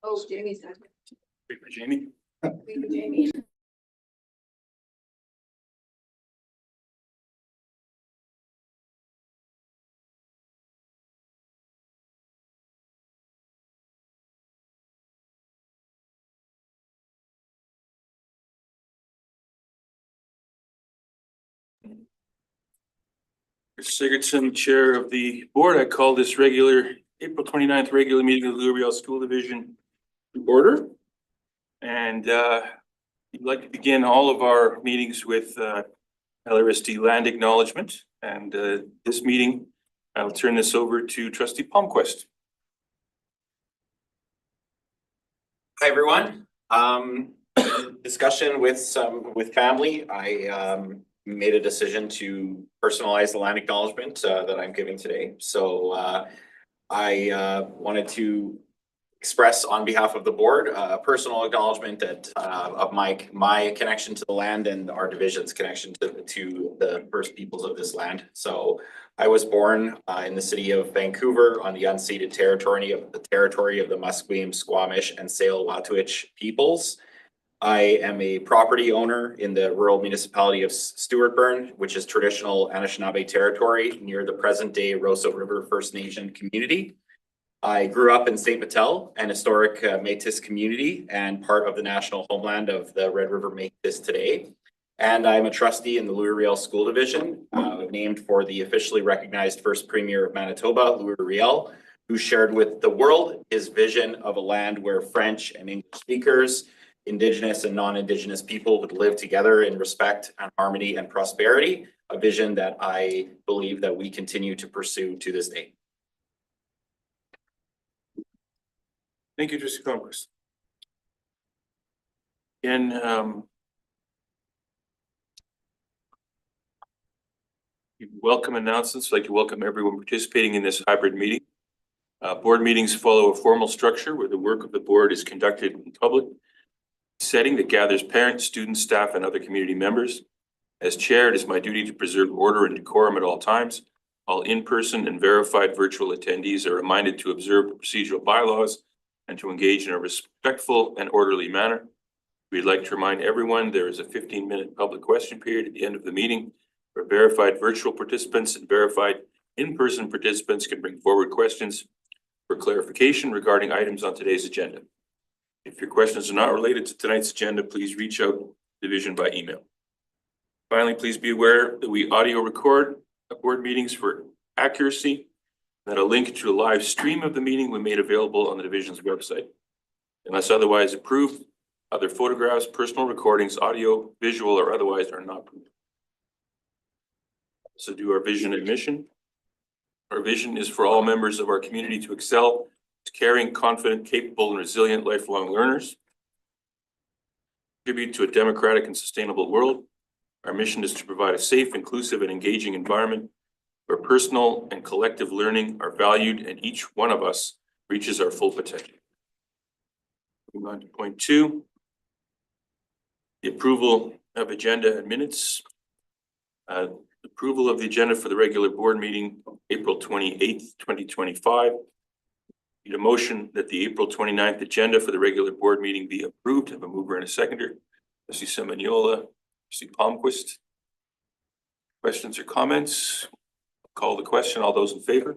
Oh, Jamie's not. Wait for Jamie. Wait for Jamie. Sigurdsson, Chair of the Board. I call this regular April 29th regular meeting of the Louisville School Division to order. And we'd like to begin all of our meetings with LRSD land acknowledgement. And this meeting, I'll turn this over to Trustee Palmquist. Hi, everyone. Discussion with family. I made a decision to personalize the land acknowledgement that I'm giving today. So I wanted to express on behalf of the board a personal acknowledgement that of my connection to the land and our division's connection to the First Peoples of this land. So I was born in the city of Vancouver on the unceded territory of the Musqueam, Squamish, and Tsleil-Waututh peoples. I am a property owner in the rural municipality of Stewartburn, which is traditional Anishinaabe territory near the present-day Roseau River First Nation community. I grew up in St. Vital, an historic Métis community and part of the national homeland of the Red River Métis today. And I'm a trustee in the Louis Riel School Division, named for the officially recognized first premier of Manitoba, Louis Riel, who shared with the world his vision of a land where French and English speakers, Indigenous and non-Indigenous people would live together in respect and harmony and prosperity, a vision that I believe that we continue to pursue to this day. Thank you, Trustee Palmquist. Again, welcome announcements. I'd like to welcome everyone participating in this hybrid meeting. Board meetings follow a formal structure where the work of the board is conducted in public setting that gathers parents, students, staff, and other community members. As chair, it is my duty to preserve order and decorum at all times. All in-person and verified virtual attendees are reminded to observe the procedural bylaws and to engage in a respectful and orderly manner. We'd like to remind everyone there is a 15-minute public question period at the end of the meeting where verified virtual participants and verified in-person participants can bring forward questions for clarification regarding items on today's agenda. If your questions are not related to tonight's agenda, please reach out to the division by email. Finally, please be aware that we audio record board meetings for accuracy, that a link to a live stream of the meeting will be made available on the division's website. Unless otherwise approved, other photographs, personal recordings, audio, visual, or otherwise are not permitted. So do our vision and mission. Our vision is for all members of our community to excel, caring, confident, capable, and resilient lifelong learners. Contribute to a democratic and sustainable world. Our mission is to provide a safe, inclusive, and engaging environment where personal and collective learning are valued and each one of us reaches our full potential. Moving on to point 2, the approval of agenda and minutes. Approval of the agenda for the regular board meeting, April 28th, 2025. Need a motion that the April 29th agenda for the regular board meeting be approved. Have a mover and a seconder. Trustee Semignola, Trustee Palmquist. Questions or comments? Call the question. All those in favor?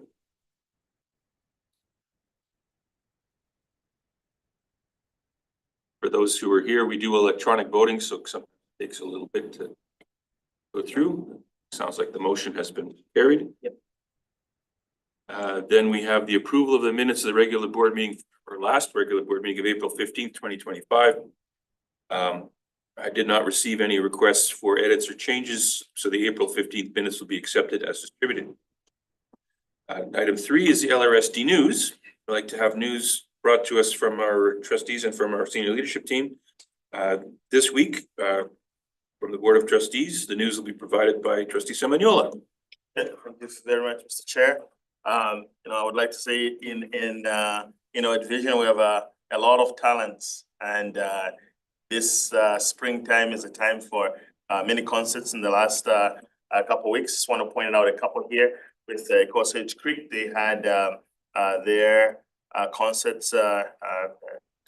For those who are here, we do electronic voting, so some takes a little bit to go through. Sounds like the motion has been carried. Yep. Then we have the approval of the minutes of the regular board meeting, or last regular board meeting of April 15th, 2025. I did not receive any requests for edits or changes, so the April 15th minutes will be accepted as distributed. Item 3 is the LRSD news. I'd like to have news brought to us from our trustees and from our senior leadership team. This week, from the Board of Trustees, the news will be provided by Trustee Semignola. Thank you very much, Mr. Chair. I would like to say in our division, we have a lot of talents, and this springtime is a time for many concerts in the last couple of weeks. Just want to point out a couple here with Corsage Creek. They had their concerts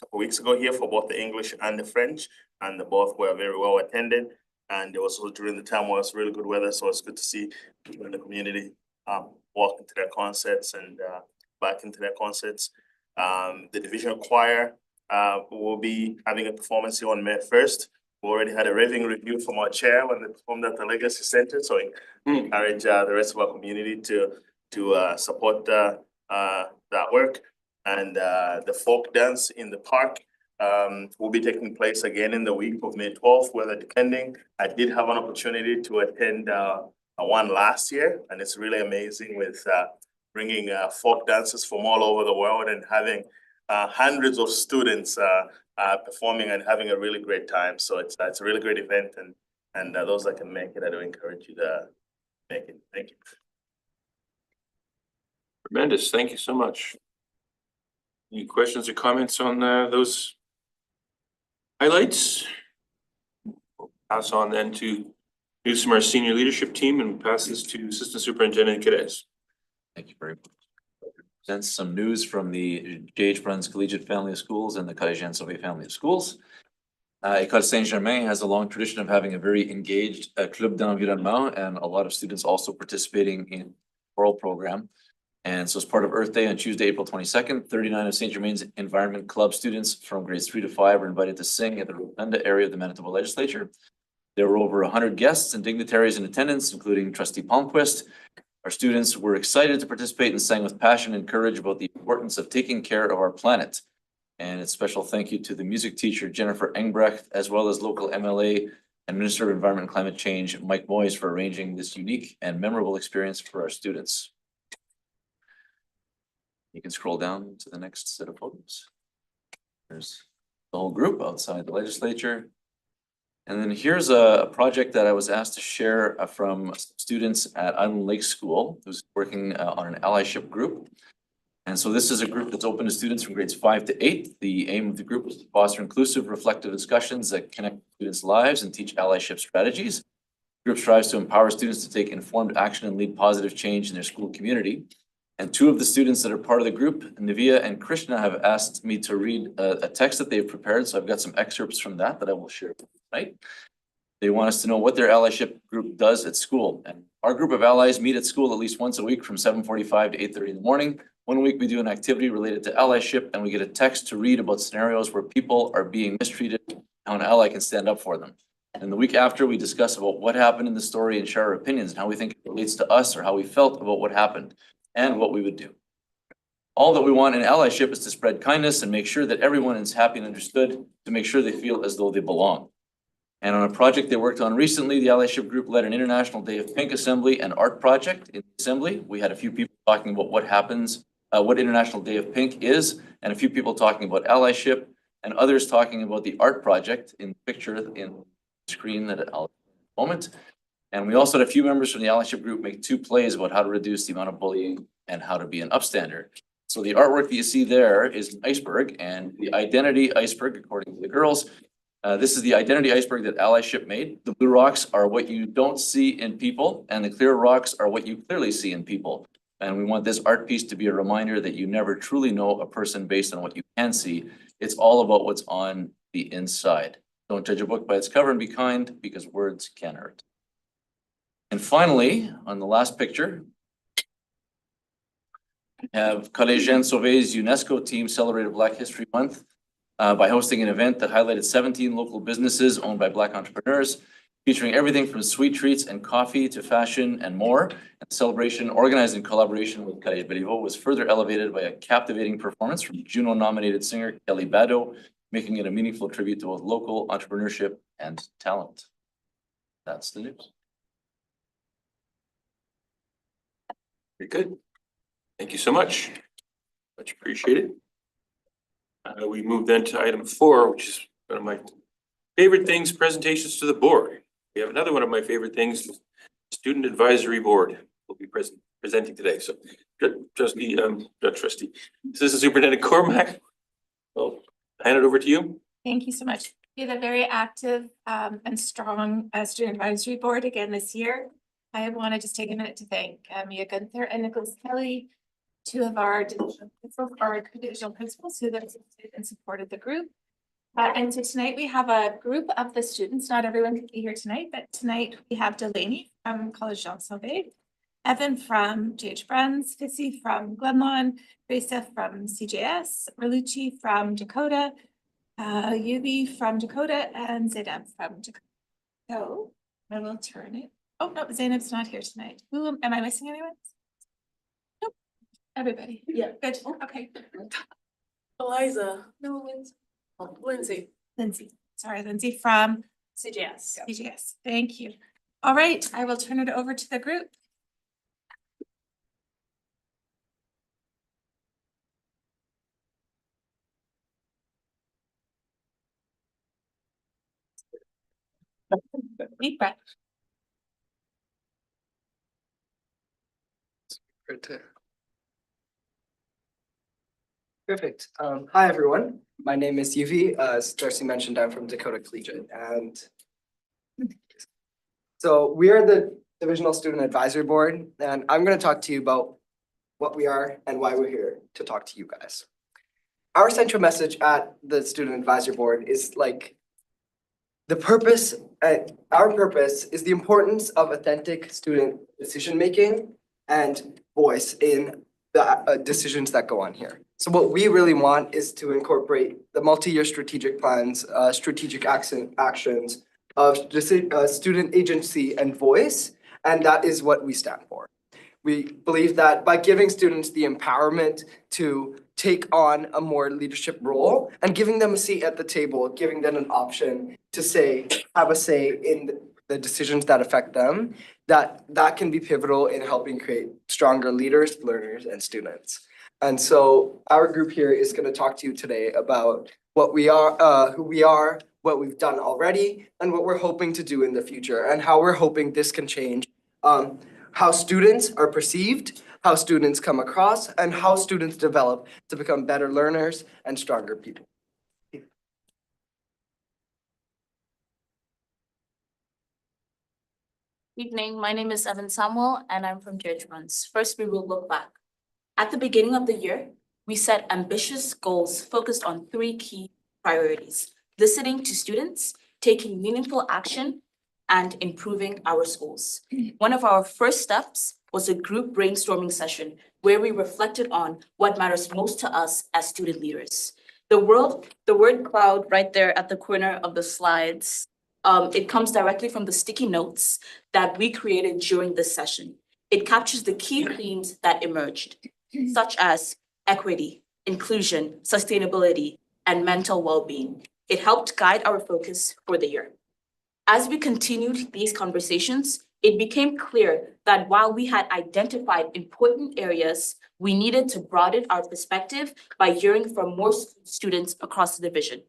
couple weeks ago here for both the English and the French, and both were very well attended. And it was also during the time where it was really good weather, so it's good to see people in the community walk into their concerts and back into their concerts. The divisional choir will be having a performance here on May 1st. We already had a raving review from our chair when they performed at the Legacy Center, so I encourage the rest of our community to support that work. And the folk dance in the park will be taking place again in the week of May 12th, weather depending. I did have an opportunity to attend one last year, and it's really amazing with bringing folk dancers from all over the world and having hundreds of students performing and having a really great time. So it's a really great event, and those that can make it, I do encourage you to make it. Thank you. Tremendous. Thank you so much. Any questions or comments on those highlights? We'll pass on then to news from our senior leadership team and pass this to Assistant Superintendent Cadez. Thank you very much. Then some news from the J.H. Bruns Collegiate Family of Schools and the Collège Sauvé Family of Schools. École Saint-Germain has a long tradition of having a very engaged club d'environnement, and a lot of students also participating in choral program. And so as part of Earth Day on Tuesday, April 22nd, 39 of Saint Germain's Environment Club students from grades 3 to 5 were invited to sing at the Rotunda area of the Manitoba Legislature. There were over 100 guests and dignitaries in attendance, including Trustee Palmquist. Our students were excited to participate and sang with passion and courage about the importance of taking care of our planet. And a special thank you to the music teacher, Jennifer Engbrecht, as well as local MLA and Minister of Environment and Climate Change, Mike Moyes, for arranging this unique and memorable experience for our students. You can scroll down to the next set of photos. There's the whole group outside the legislature. And then here's a project that I was asked to share from students at Island Lake School, who's working on an allyship group. And so this is a group that's open to students from grades 5 to 8. The aim of the group is to foster inclusive, reflective discussions that connect students' lives and teach allyship strategies. The group strives to empower students to take informed action and lead positive change in their school community. And two of the students that are part of the group, Nivya and Krishna, have asked me to read a text that they've prepared. So I've got some excerpts from that I will share tonight. They want us to know what their allyship group does at school. And our group of allies meet at school at least once a week from 7:45 to 8:30 in the morning. One week we do an activity related to allyship, and we get a text to read about scenarios where people are being mistreated, how an ally can stand up for them. And the week after, we discuss about what happened in the story and share our opinions and how we think it relates to us or how we felt about what happened and what we would do. All that we want in allyship is to spread kindness and make sure that everyone is happy and understood, to make sure they feel as though they belong. And on a project they worked on recently, the allyship group led an International Day of Pink Assembly and art project in the assembly. We had a few people talking about what happens, what International Day of Pink is, and a few people talking about allyship, and others talking about the art project in the picture in the screen that I'll moment. And we also had a few members from the allyship group make 2 plays about how to reduce the amount of bullying and how to be an upstander. So the artwork that you see there is an iceberg, and the identity iceberg, according to the girls, this is the identity iceberg that allyship made. The blue rocks are what you don't see in people, and the clear rocks are what you clearly see in people. And we want this art piece to be a reminder that you never truly know a person based on what you can see. It's all about what's on the inside. Don't judge a book by its cover, and be kind, because words can hurt. And finally, on the last picture, we have Collège Sauvé's UNESCO team celebrated Black History Month by hosting an event that highlighted 17 local businesses owned by Black entrepreneurs, featuring everything from sweet treats and coffee to fashion and more. And the celebration, organized in collaboration with Collège Béliveau, was further elevated by a captivating performance from Juno-nominated singer Kelly Bado, making it a meaningful tribute to both local entrepreneurship and talent. That's the news. Very good. Thank you so much. Much appreciated. We move then to item 4, which is one of my favorite things, presentations to the board. We have another one of my favorite things, Student Advisory Board will be presenting today. So Trustee, Assistant Superintendent Cormack, I'll hand it over to you. Thank you so much. We had a very active and strong student advisory board again this year. I want to just take a minute to thank Mia Gunther and Nicholas Kelly two of our divisional principals who have assisted and supported the group. And so tonight we have a group of the students. Not everyone can be here tonight, but tonight we have Delaney from College Jean Sauvé, Evan from JH Bruns, Fissy from Glenlawn, Teresa from CJS, Berlucci from Dakota, Yubi from Dakota, and Zainab from Dakota. So I will turn it. Oh, no, Zainab's not here tonight. Who am I missing anyone? Nope. Everybody. Yeah. Good. Okay. Eliza. No, Lindsay. Lindsay. Sorry, Lindsay from CJS. CGS. Thank you. All right, I will turn it over to the group. Deep breath. Perfect. Hi, everyone. My name is Yuvi. As Darcy mentioned, I'm from Dakota Collegiate, and so we are the Divisional Student Advisory Board, and I'm going to talk to you about what we are and why we're here to talk to you guys. Our central message at the Student Advisory Board is like the purpose, our purpose is the importance of authentic student decision-making and voice in the decisions that go on here. So what we really want is to incorporate the multi-year strategic plans, strategic actions of student agency and voice, and that is what we stand for. We believe that by giving students the empowerment to take on a more leadership role and giving them a seat at the table, giving them an option to have a say in the decisions that affect them, that can be pivotal in helping create stronger leaders, learners, and students. And so our group here is going to talk to you today about what we are, who we are, what we've done already, and what we're hoping to do in the future, and how we're hoping this can change how students are perceived, how students come across, and how students develop to become better learners and stronger people. Evening, my name is Evan Samuel and I'm from JH Bruns. First, we will look back. At the beginning of the year, we set ambitious goals focused on 3 key priorities: listening to students, taking meaningful action, and improving our schools. One of our first steps was a group brainstorming session where we reflected on what matters most to us as student leaders. The word cloud right there at the corner of the slides, it comes directly from the sticky notes that we created during this session. It captures the key themes that emerged, such as equity, inclusion, sustainability, and mental well-being. It helped guide our focus for the year. As we continued these conversations, it became clear that while we had identified important areas, we needed to broaden our perspective by hearing from more students across the division.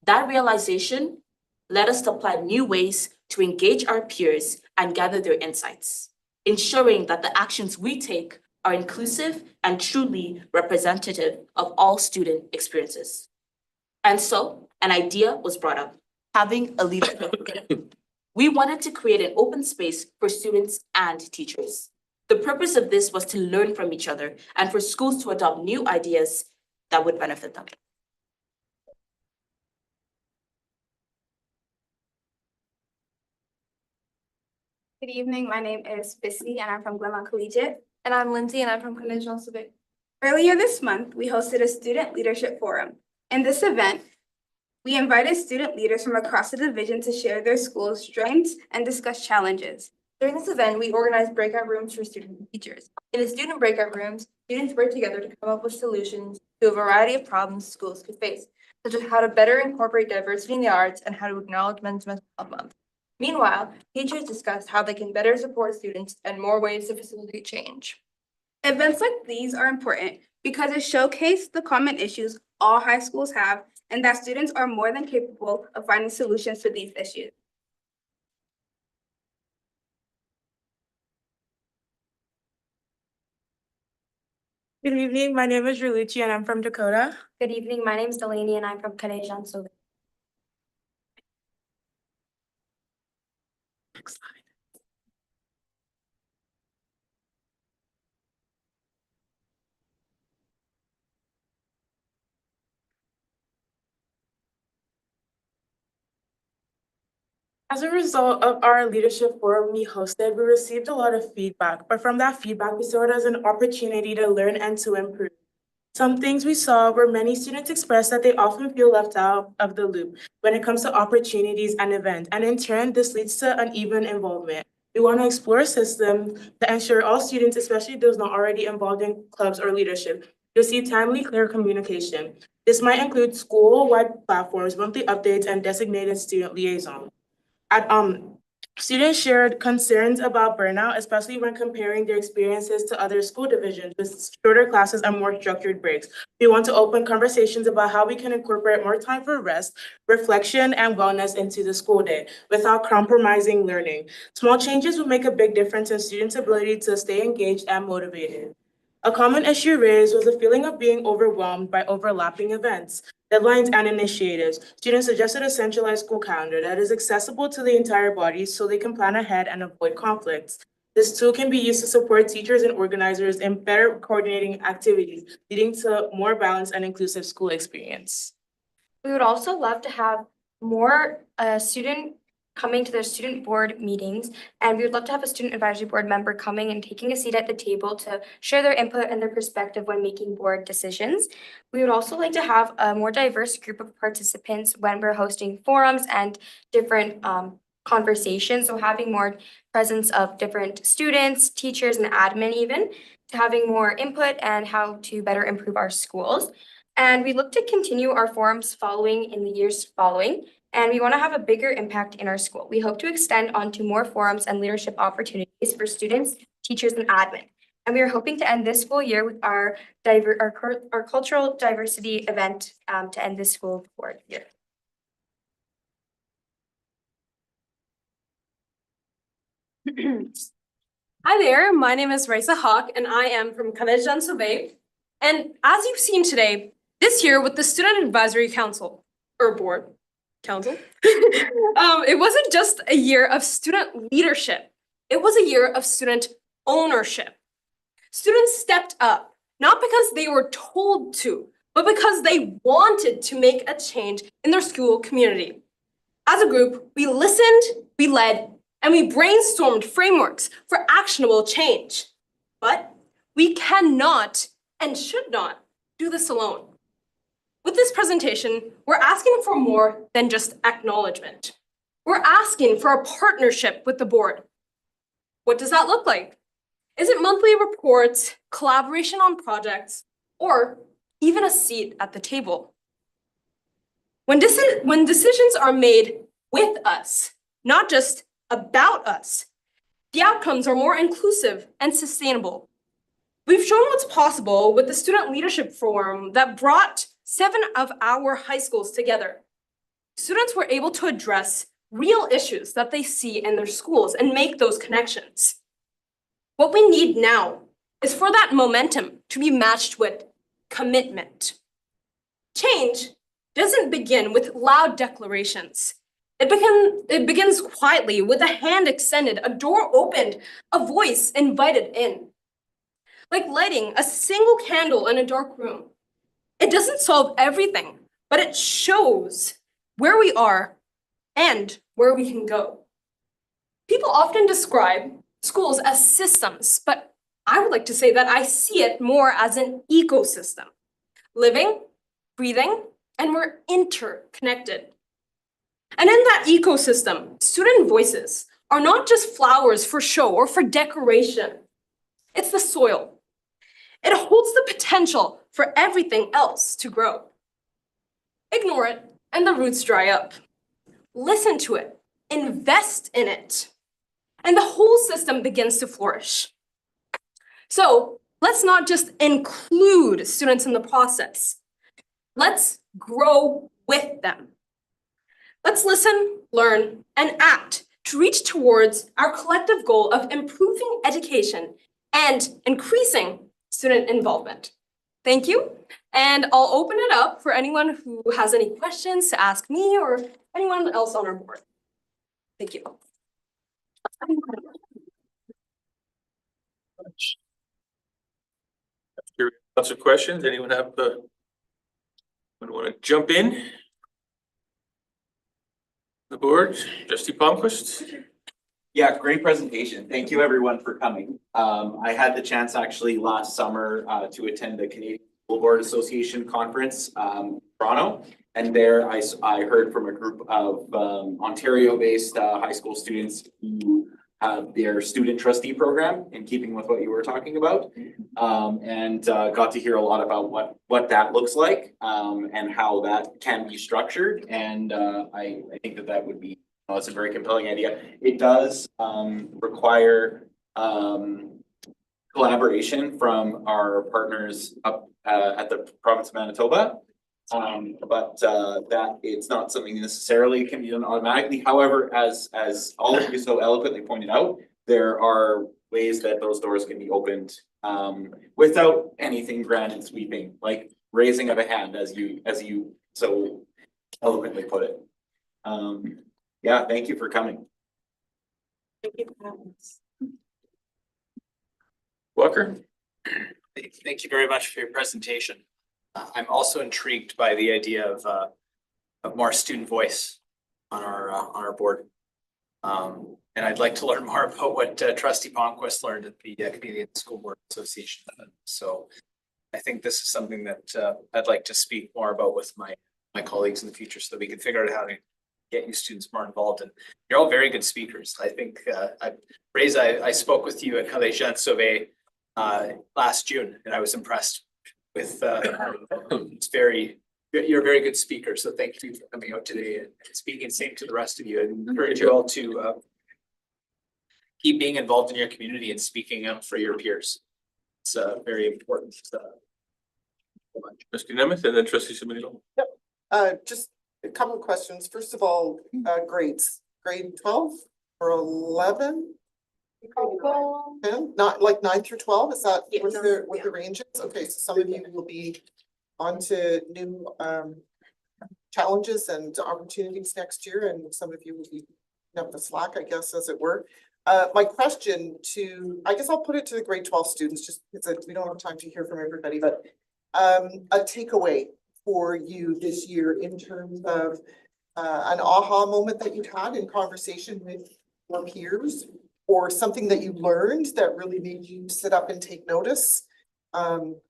That realization led us to plan new ways to engage our peers and gather their insights, ensuring that the actions we take are inclusive and truly representative of all student experiences. And so an idea was brought up: having a leadership program. We wanted to create an open space for students and teachers. The purpose of this was to learn from each other and for schools to adopt new ideas that would benefit them. Good evening, my name is Fissy and I'm from Glenlawn Collegiate. And I'm Lindsay and I'm from College Jean Sauvé. Earlier this month, we hosted a student leadership forum. In this event, we invited student leaders from across the division to share their school's strengths and discuss challenges. During this event, we organized breakout rooms for students and teachers. In the student breakout rooms, students worked together to come up with solutions to a variety of problems schools could face, such as how to better incorporate diversity in the arts and how to acknowledge Men's Mental Health Month. Meanwhile, teachers discussed how they can better support students and more ways to facilitate change. Events like these are important because it showcases the common issues all high schools have and that students are more than capable of finding solutions to these issues. Good evening, my name is Berlucci and I'm from Dakota. Good evening, my name is Delaney and I'm from College Jean Sauvé. Excellent. 。As a result of our leadership forum we hosted, we received a lot of feedback, but from that feedback, we saw it as an opportunity to learn and to improve. Some things we saw were many students expressed that they often feel left out of the loop when it comes to opportunities and events, and in turn, this leads to uneven involvement. We want to explore a system to ensure all students, especially those not already involved in clubs or leadership, receive timely, clear communication. This might include school-wide platforms, monthly updates, and designated student liaison. Students shared concerns about burnout, especially when comparing their experiences to other school divisions with shorter classes and more structured breaks. We want to open conversations about how we can incorporate more time for rest, reflection, and wellness into the school day without compromising learning. Small changes will make a big difference in students' ability to stay engaged and motivated. A common issue raised was a feeling of being overwhelmed by overlapping events, deadlines, and initiatives. Students suggested a centralized school calendar that is accessible to the entire body so they can plan ahead and avoid conflicts. This tool can be used to support teachers and organizers in better coordinating activities, leading to more balanced and inclusive school experience. We would also love to have more student coming to their student board meetings, and we would love to have a student advisory board member coming and taking a seat at the table to share their input and their perspective when making board decisions. We would also like to have a more diverse group of participants when we're hosting forums and different conversations. So having more presence of different students, teachers, and admin even, to having more input and how to better improve our schools. And we look to continue our forums following in the years following, and we want to have a bigger impact in our school. We hope to extend onto more forums and leadership opportunities for students, teachers, and admin. And we are hoping to end this school year with our cultural diversity event to end this school board year. Hi there, my name is Raisa Hawk and I am from College Sobe. And as you've seen today, this year with the Student Advisory Council, or Board, Council, it wasn't just a year of student leadership, it was a year of student ownership. Students stepped up, not because they were told to, but because they wanted to make a change in their school community. As a group, we listened, we led, and we brainstormed frameworks for actionable change. But we cannot and should not do this alone. With this presentation, we're asking for more than just acknowledgement. We're asking for a partnership with the board. What does that look like? Is it monthly reports, collaboration on projects, or even a seat at the table? When decisions are made with us, not just about us, the outcomes are more inclusive and sustainable. We've shown what's possible with the Student Leadership Forum that brought 7 of our high schools together. Students were able to address real issues that they see in their schools and make those connections. What we need now is for that momentum to be matched with commitment. Change doesn't begin with loud declarations. It begins quietly with a hand extended, a door opened, a voice invited in. Like lighting a single candle in a dark room. It doesn't solve everything, but it shows where we are and where we can go. People often describe schools as systems, but I would like to say that I see it more as an ecosystem. Living, breathing, and we're interconnected. And in that ecosystem, student voices are not just flowers for show or for decoration. It's the soil. It holds the potential for everything else to grow. Ignore it, and the roots dry up. Listen to it, invest in it, and the whole system begins to flourish. So let's not just include students in the process. Let's grow with them. Let's listen, learn, and act to reach towards our collective goal of improving education and increasing student involvement. Thank you, and I'll open it up for anyone who has any questions to ask me or anyone else on our board. Thank you. Lots of questions. Anyone have want to jump in? The board, trustee Palmquist. Yeah, great presentation. Thank you everyone for coming. I had the chance actually last summer to attend the Canadian School Board Association conference, Toronto. And there I heard from a group of Ontario-based high school students who have their student trustee program, in keeping with what you were talking about. And got to hear a lot about what that looks like and how that can be structured. And I think that would be, it's a very compelling idea. It does require collaboration from our partners up at the province of Manitoba. But that it's not something necessarily can be done automatically. However, as all of you so eloquently pointed out, there are ways that those doors can be opened without anything grand and sweeping, like raising of a hand, as you so eloquently put it. Yeah, thank you for coming. Thank you for having us. Walker. Thank you very much for your presentation. I'm also intrigued by the idea of more student voice on our board. And I'd like to learn more about what Trustee Palmquist learned at the Canadian School Board Association. So I think this is something that I'd like to speak more about with my colleagues in the future, so that we can figure out how to get you students more involved. And you're all very good speakers. I think I spoke with you at Collegian Sauvé last June, and I was impressed with you're a very good speaker. So thank you for coming out today and speaking. Same to the rest of you. I encourage you all to keep being involved in your community and speaking up for your peers. It's very important. Trustee Nemeth and then trustee Simonito. Just a couple of questions. First of all, grades, grade 12 or 11? 10? Not like 9 through 12, is that Yes. what the range is? Okay, so some of you will be on to new challenges and opportunities next year, and some of you will be up the slack, I guess, as it were. My question I guess I'll put it to the grade 12 students, just because we don't have time to hear from everybody, but a takeaway for you this year in terms of an aha moment that you had in conversation with your peers, or something that you learned that really made you sit up and take notice,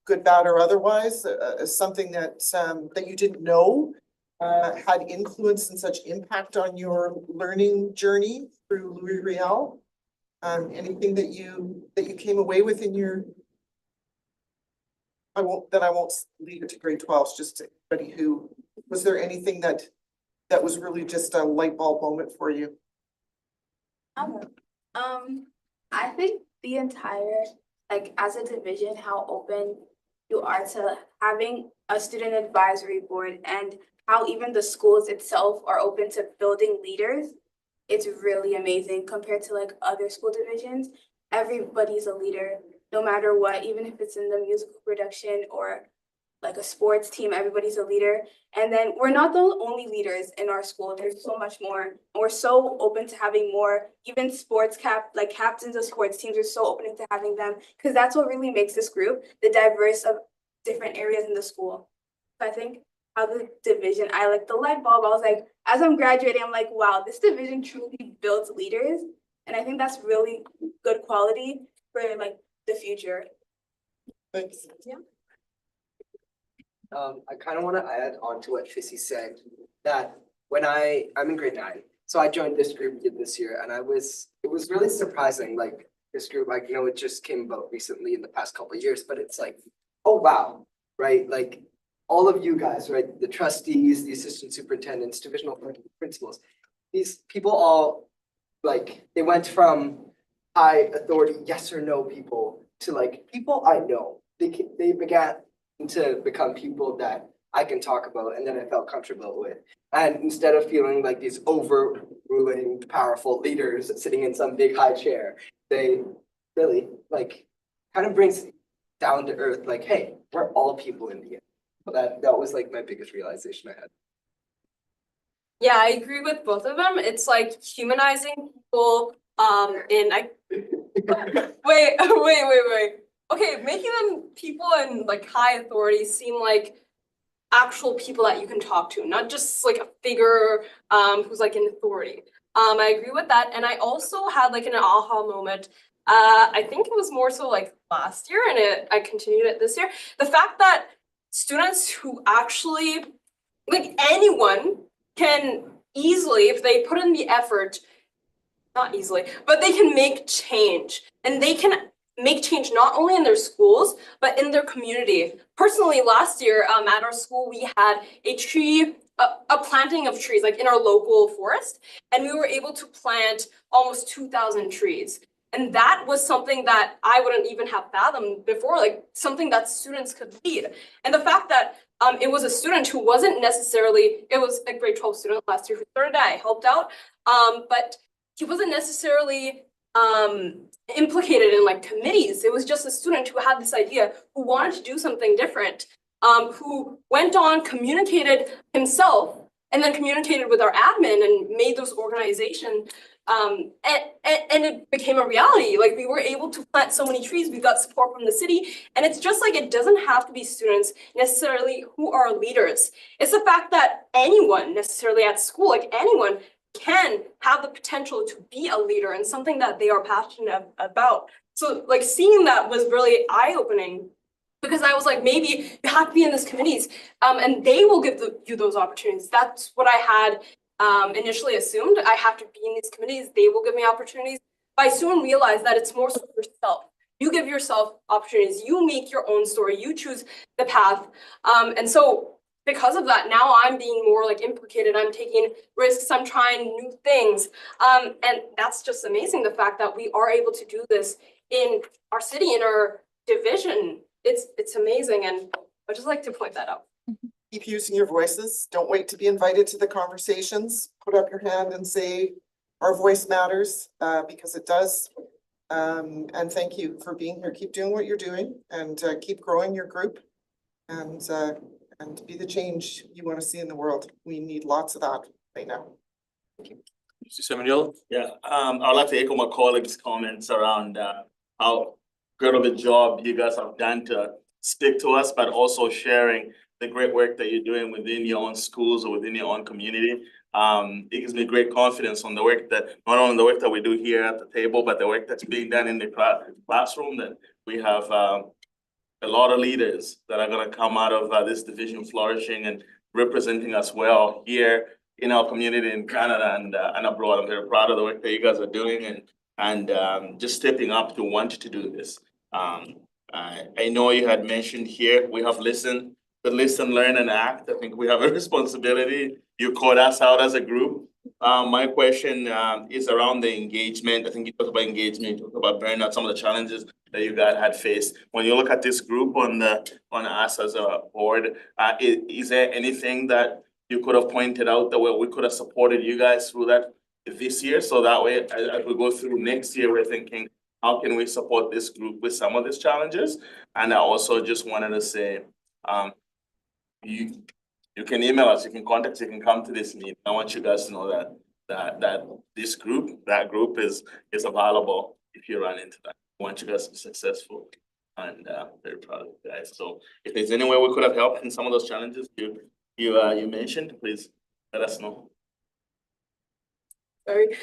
good, bad, or otherwise, something that you didn't know had influence and such impact on your learning journey through Louis Riel. Anything that you came away with in your, I won't leave it to grade 12s, just to anybody who, was there anything that was really just a light bulb moment for you? I think the entire, like, as a division, how open you are to having a student advisory board, and how even the schools itself are open to building leaders. It's really amazing compared to like other school divisions. Everybody's a leader, no matter what, even if it's in the musical production or like a sports team, everybody's a leader. And then we're not the only leaders in our school. There's so much more. And we're so open to having more, even captains of sports teams are so open to having them, because that's what really makes this group, the diverse of different areas in the school. So I think how the division, I like the light bulb. I was like, as I'm graduating, I'm like, wow, this division truly builds leaders. And I think that's really good quality for like the future. Thanks. Yeah. I kind of want to add on to what Fissy said, that when I'm in grade 9, so I joined this group this year, and it was really surprising, like this group, like, you know, it just came about recently in the past couple of years, but it's like, oh wow, right? Like all of you guys, right? The trustees, the assistant superintendents, divisional principals, these people all, like, they went from high authority, yes or no people, to like people I know. They began to become people that I can talk about and that I felt comfortable with. And instead of feeling like these overruling, powerful leaders sitting in some big high chair, they really like kind of brings down to earth, like, hey, we're all people in the end. That was like my biggest realization I had. Yeah, I agree with both of them. It's like humanizing people, and I wait. Okay, making them people in like high authority seem like actual people that you can talk to, not just like a figure who's like in authority. I agree with that, and I also had like an aha moment. I think it was more so like last year, and I continued it this year. The fact that students who actually, like anyone, can easily, if they put in the effort, not easily, but they can make change, and they can make change not only in their schools, but in their community. Personally, last year at our school, we had a planting of trees, like in our local forest, and we were able to plant almost 2,000 trees. And that was something that I wouldn't even have fathomed before, like something that students could lead. And the fact that it was a student who wasn't necessarily, it was a grade 12 student last year who started, I helped out, but he wasn't necessarily implicated in like committees. It was just a student who had this idea, who wanted to do something different, who went on, communicated himself, and then communicated with our admin and made those organizations. And it became a reality. Like, we were able to plant so many trees, we got support from the city, and it's just like, it doesn't have to be students necessarily who are leaders. It's the fact that anyone necessarily at school, like anyone, can have the potential to be a leader and something that they are passionate about. So like seeing that was really eye-opening, because I was like, maybe you have to be in these committees, and they will give you those opportunities. That's what I had initially assumed. I have to be in these committees, they will give me opportunities. But I soon realized that it's more so yourself. You give yourself opportunities, you make your own story, you choose the path. And so because of that, now I'm being more like implicated, I'm taking risks, I'm trying new things. And that's just amazing, the fact that we are able to do this in our city, in our division. It's amazing, and I'd just like to point that out. Keep using your voices. Don't wait to be invited to the conversations. Put up your hand and say, our voice matters, because it does. And thank you for being here. Keep doing what you're doing, and keep growing your group, and be the change you want to see in the world. We need lots of that right now. Mr. Seminole? Yeah, I'd like to echo my colleagues' comments around how good of a job you guys have done to speak to us, but also sharing the great work that you're doing within your own schools or within your own community. It gives me great confidence on the work that, not only the work that we do here at the table, but the work that's being done in the classroom, that we have a lot of leaders that are gonna come out of this division flourishing and representing us well here in our community in Canada and abroad. I'm very proud of the work that you guys are doing, and just stepping up to want to do this. I know you had mentioned here, we have listened, but listen, learn, and act. I think we have a responsibility. You called us out as a group. My question is around the engagement. I think you talked about engagement, you talked about burnout, some of the challenges that you guys had faced. When you look at this group on us as a board, is there anything that you could have pointed out that we could have supported you guys through that this year? So that way, as we go through next year, we're thinking, how can we support this group with some of these challenges? And I also just wanted to say, you can email us, you can contact us, you can come to this meeting. I want you guys to know that this group, that group is available if you run into that. I want you guys to be successful, and very proud of you guys. So if there's any way we could have helped in some of those challenges you mentioned, please let us know. Sorry.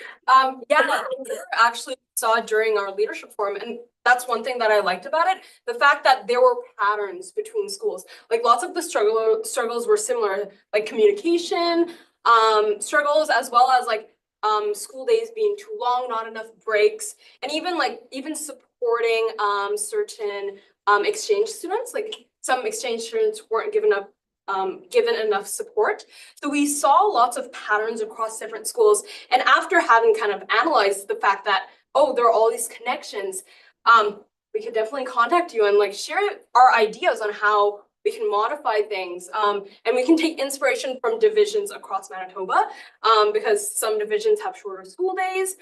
Yeah, we actually saw during our leadership forum, and that's one thing that I liked about it, the fact that there were patterns between schools. Like, lots of the struggles were similar, like communication struggles, as well as like school days being too long, not enough breaks, and even supporting certain exchange students. Like, some exchange students weren't given enough support. So we saw lots of patterns across different schools. And after having kind of analyzed the fact that, oh, there are all these connections, we could definitely contact you and like share our ideas on how we can modify things. And we can take inspiration from divisions across Manitoba, because some divisions have shorter school days.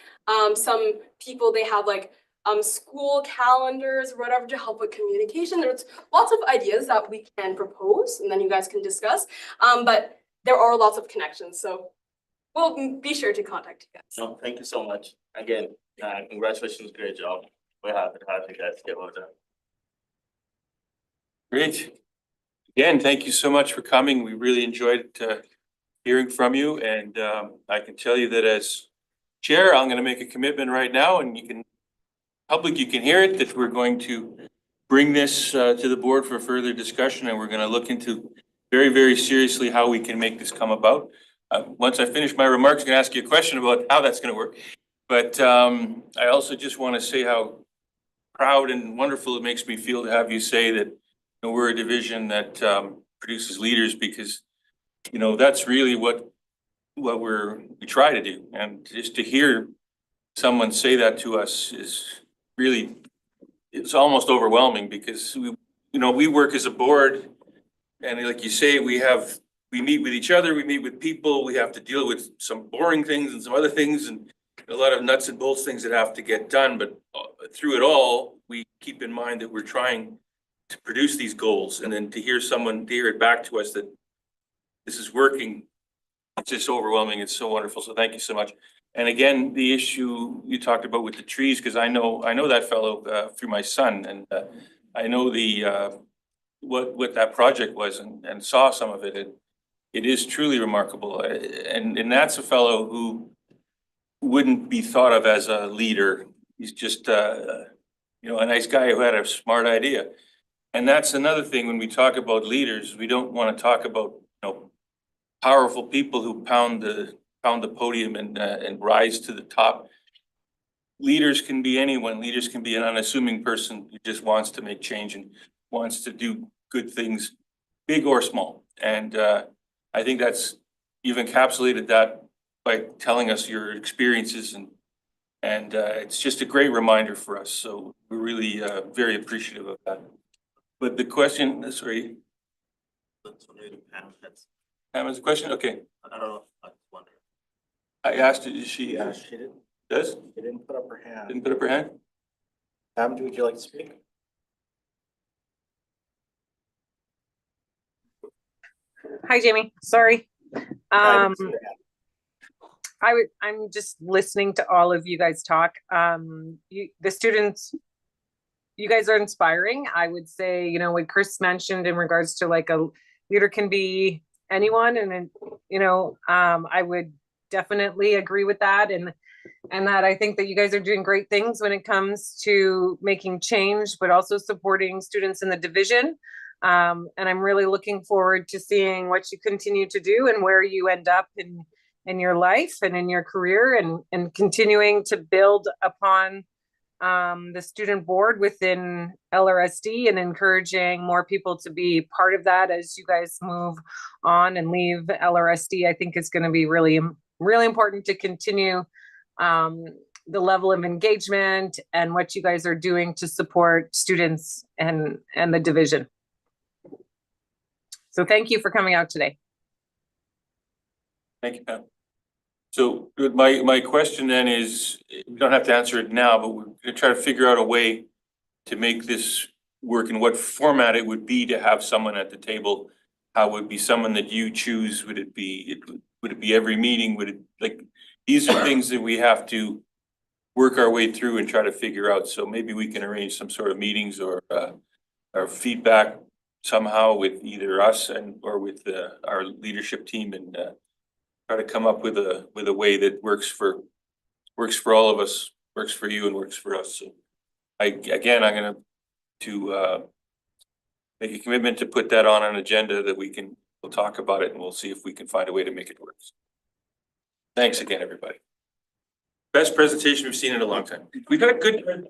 Some people, they have like school calendars or whatever to help with communication. There's lots of ideas that we can propose, and then you guys can discuss. But there are lots of connections, so we'll be sure to contact you guys. No, thank you so much. Again, congratulations, great job. We're happy to have you guys get well done. Great. Again, thank you so much for coming. We really enjoyed hearing from you, and I can tell you that as chair, I'm going to make a commitment right now, and you can hear it, that we're going to bring this to the board for further discussion, and we're going to look into very, very seriously how we can make this come about. Once I finish my remarks, I'm going to ask you a question about how that's going to work. But I also just want to say how proud and wonderful it makes me feel to have you say that, you know, we're a division that produces leaders, because, you know, that's really what we try to do. And just to hear someone say that to us is really, it's almost overwhelming, because we work as a board, and like you say, we meet with each other, we meet with people, we have to deal with some boring things and some other things, and a lot of nuts and bolts things that have to get done. But through it all, we keep in mind that we're trying to produce these goals, and then to hear it back to us that this is working, it's just overwhelming. It's so wonderful. So thank you so much. And again, the issue you talked about with the trees, because I know that fellow through my son, and I know what that project was, and saw some of it. It is truly remarkable, and that's a fellow who wouldn't be thought of as a leader. He's just a nice guy who had a smart idea. And that's another thing, when we talk about leaders, we don't want to talk about, powerful people who pound the podium and rise to the top. Leaders can be anyone. Leaders can be an unassuming person who just wants to make change and wants to do good things, big or small. And I think you've encapsulated that by telling us your experiences, and it's just a great reminder for us. So we're really very appreciative of that. But the question, sorry. Pam has a question? Okay. I don't know, I was wondering. I asked her, does she? Yeah, she didn't, Does? she didn't put up her hand. Didn't put up her hand? Pam, would you like to speak? Hi, Jamie. Sorry. Yeah, I didn't see her hand. I'm just listening to all of you guys talk. The students, you guys are inspiring. I would say, what Chris mentioned in regards to like a leader can be anyone. And then, I would definitely agree with that. And that I think that you guys are doing great things when it comes to making change, but also supporting students in the division. And I'm really looking forward to seeing what you continue to do and where you end up in your life and in your career, and continuing to build upon the student board within LRSD, and encouraging more people to be part of that as you guys move on and leave LRSD. I think it's going to be really, really important to continue the level of engagement and what you guys are doing to support students and the division. So thank you for coming out today. Thank you, Pam. So my question then is, we don't have to answer it now, but we're going to try to figure out a way to make this work, and what format it would be to have someone at the table. How would it be someone that you choose? Would it be every meeting? Would it, like, these are things that we have to work our way through and try to figure out. So maybe we can arrange some sort of meetings or feedback somehow with either us or with our leadership team, and try to come up with a way that works for all of us, works for you and works for us. So I'm going to make a commitment to put that on an agenda that we'll talk about it, and we'll see if we can find a way to make it work. Thanks again, everybody. Best presentation we've seen in a long time. We've had a good.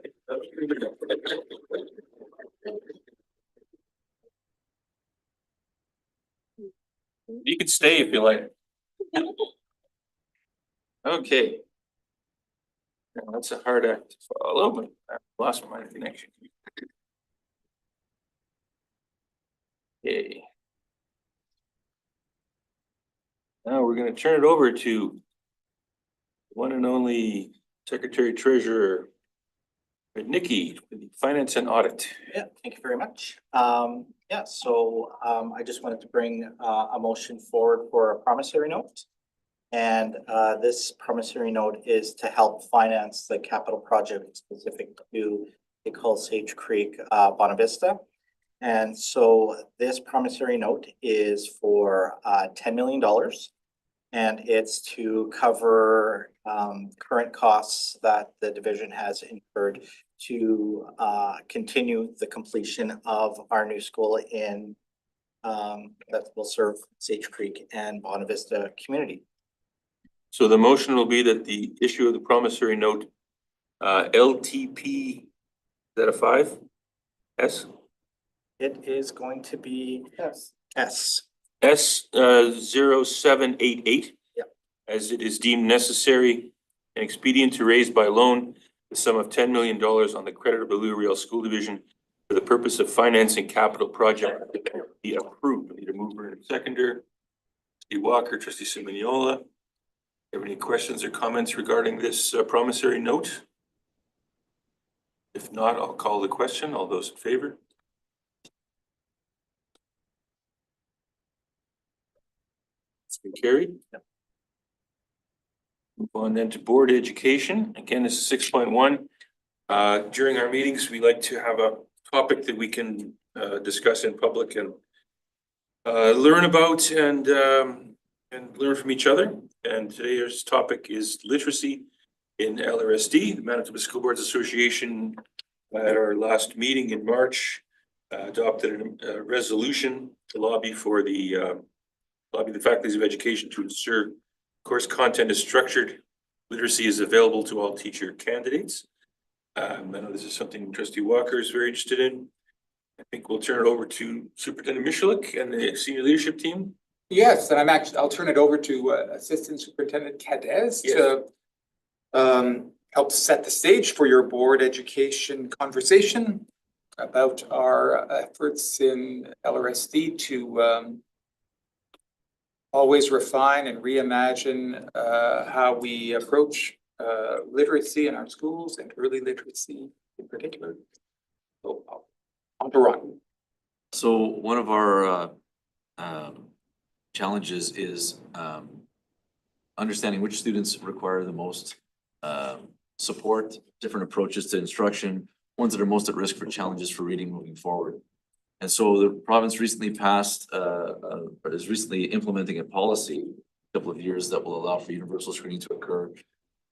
You can stay if you like. Okay. Well, that's a hard act to follow, but I lost my connection. Okay. Now we're going to turn it over to one and only Secretary Treasurer Nikki, Finance and Audit. Yeah, thank you very much. So I just wanted to bring a motion forward for a promissory note. And this promissory note is to help finance the capital project specific to the Sage Creek Bonavista. And so this promissory note is for $10 million. And it's to cover current costs that the division has incurred to continue the completion of our new school in that will serve Sage Creek and Bonavista Vista community. So the motion will be that the issue of the promissory note, LTP, is that a 5? S? It is going to be Yes. S. S 0788. Yep. As it is deemed necessary and expedient to raise by loan the sum of $10 million on the credit of the Louis School Division for the purpose of financing capital project be approved. We need a mover and a seconder. Trustee Walker, Trustee Simoniola. Have any questions or comments regarding this promissory note? If not, I'll call the question. All those in favor? It's been carried. Move on then to board education. Again, this is 6.1. During our meetings, we like to have a topic that we can discuss in public and learn about and learn from each other. And today's topic is literacy in LRSD. The Manitoba School Boards Association at our last meeting in March adopted a resolution to lobby the faculties of education to ensure course content is structured, literacy is available to all teacher candidates. I know this is something Trustee Walker is very interested in. I think we'll turn it over to Superintendent Michalik and the senior leadership team. Yes, and I'll turn it over to Assistant Superintendent Cadez to help set the stage for your board education conversation about our efforts in LRSD to always refine and reimagine how we approach literacy in our schools and early literacy in particular. So on to Ron. So one of our challenges is understanding which students require the most support, different approaches to instruction, ones that are most at risk for challenges for reading moving forward. And so the province recently passed, or is recently implementing a policy a couple of years that will allow for universal screening to occur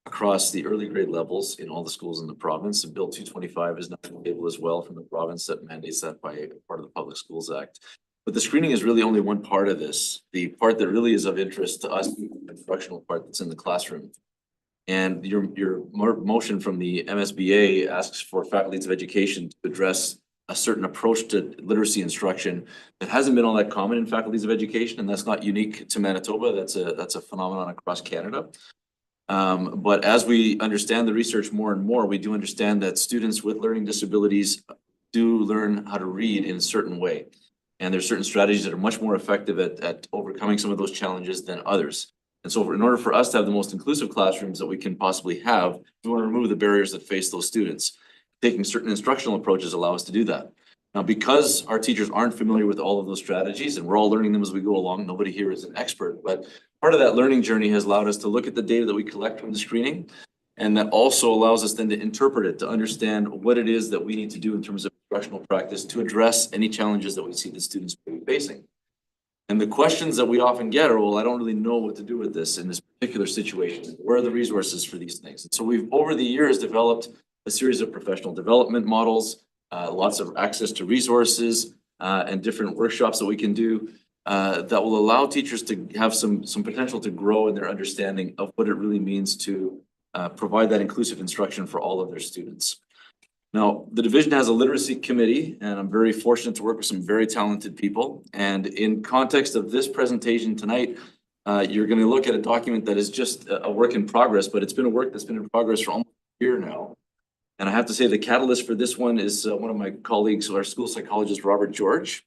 across the early grade levels in all the schools in the province. And Bill 225 is now able as well from the province that mandates that by part of the Public Schools Act. But the screening is really only one part of this. The part that really is of interest to us, the instructional part that's in the classroom. And your motion from the MSBA asks for faculties of education to address a certain approach to literacy instruction that hasn't been all that common in faculties of education, and that's not unique to Manitoba. That's a phenomenon across Canada. But as we understand the research more and more, we do understand that students with learning disabilities do learn how to read in a certain way. And there's certain strategies that are much more effective at overcoming some of those challenges than others. And so in order for us to have the most inclusive classrooms that we can possibly have, we want to remove the barriers that face those students. Taking certain instructional approaches allow us to do that. Now, because our teachers aren't familiar with all of those strategies and we're all learning them as we go along, nobody here is an expert, but part of that learning journey has allowed us to look at the data that we collect from the screening. And that also allows us then to interpret it, to understand what it is that we need to do in terms of instructional practice to address any challenges that we see the students may be facing. And the questions that we often get are, well, I don't really know what to do with this in this particular situation. Where are the resources for these things? And so we've over the years developed a series of professional development models, lots of access to resources and different workshops that we can do that will allow teachers to have some potential to grow in their understanding of what it really means to provide that inclusive instruction for all of their students. Now, the division has a literacy committee, and I'm very fortunate to work with some very talented people. And in context of this presentation tonight, you're going to look at a document that is just a work in progress, but it's been a work that's been in progress for almost a year now. And I have to say the catalyst for this one is one of my colleagues, our school psychologist, Robert George,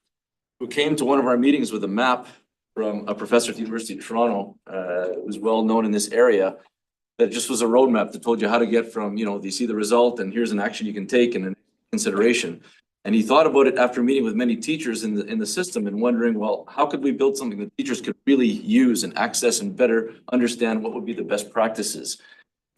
who came to one of our meetings with a map from a professor at the University of Toronto, who's well known in this area. That just was a roadmap that told you how to get from, you see the result and here's an action you can take and a consideration. And he thought about it after meeting with many teachers in the system and wondering, well, how could we build something that teachers could really use and access and better understand what would be the best practices.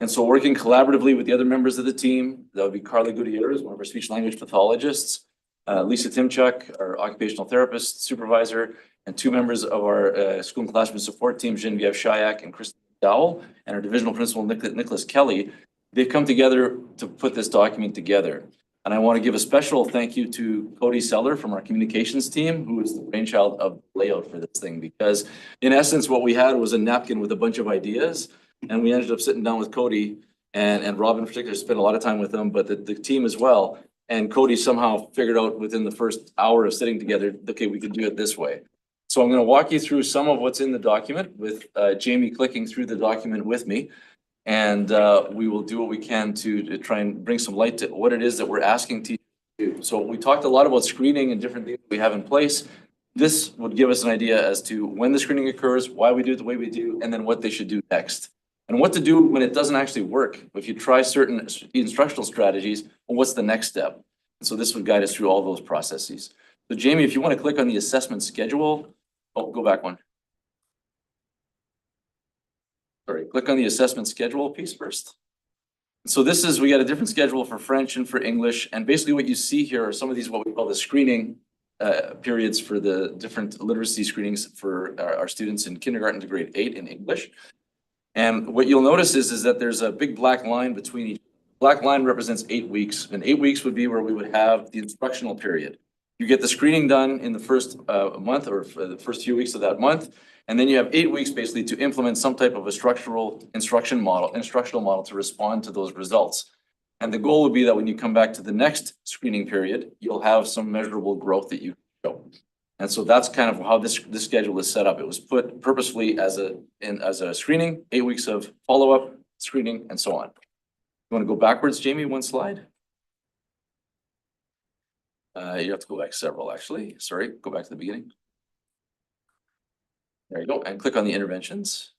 And so working collaboratively with the other members of the team, that would be Carla Gutierrez, one of our speech language pathologists, Lisa Timchuk, our occupational therapist supervisor, and 2 members of our school and classroom support team, Genevieve Shayak and Kristen Dowell, and our divisional principal, Nicholas Kelly. They've come together to put this document together. And I want to give a special thank you to Cody Seller from our communications team, who is the brainchild of layout for this thing, because in essence, what we had was a napkin with a bunch of ideas. And we ended up sitting down with Cody and Robin in particular, spent a lot of time with them, but the team as well. And Cody somehow figured out within the first hour of sitting together, okay, we could do it this way. So I'm going to walk you through some of what's in the document with Jamie clicking through the document with me. And we will do what we can to try and bring some light to what it is that we're asking teachers to do. So we talked a lot about screening and different things we have in place. This would give us an idea as to when the screening occurs, why we do it the way we do, and then what they should do next. And what to do when it doesn't actually work. If you try certain instructional strategies, well, what's the next step? And so this would guide us through all those processes. So Jamie, if you want to click on the assessment schedule, oh, go back one. Sorry, click on the assessment schedule piece first. So this is, we got a different schedule for French and for English. And basically what you see here are some of these, what we call the screening periods for the different literacy screenings for our students in kindergarten to grade 8 in English. And what you'll notice is that there's a big black line between each. Black line represents 8 weeks, and 8 weeks would be where we would have the instructional period. You get the screening done in the first month or the first few weeks of that month, and then you have 8 weeks basically to implement some type of a structural instructional model to respond to those results. And the goal would be that when you come back to the next screening period, you'll have some measurable growth that you show. And so that's kind of how this schedule is set up. It was put purposefully as a screening, 8 weeks of follow-up, screening, and so on. You want to go backwards, Jamie, one slide? You have to go back several, actually. Sorry, go back to the beginning. There you go, and click on the interventions.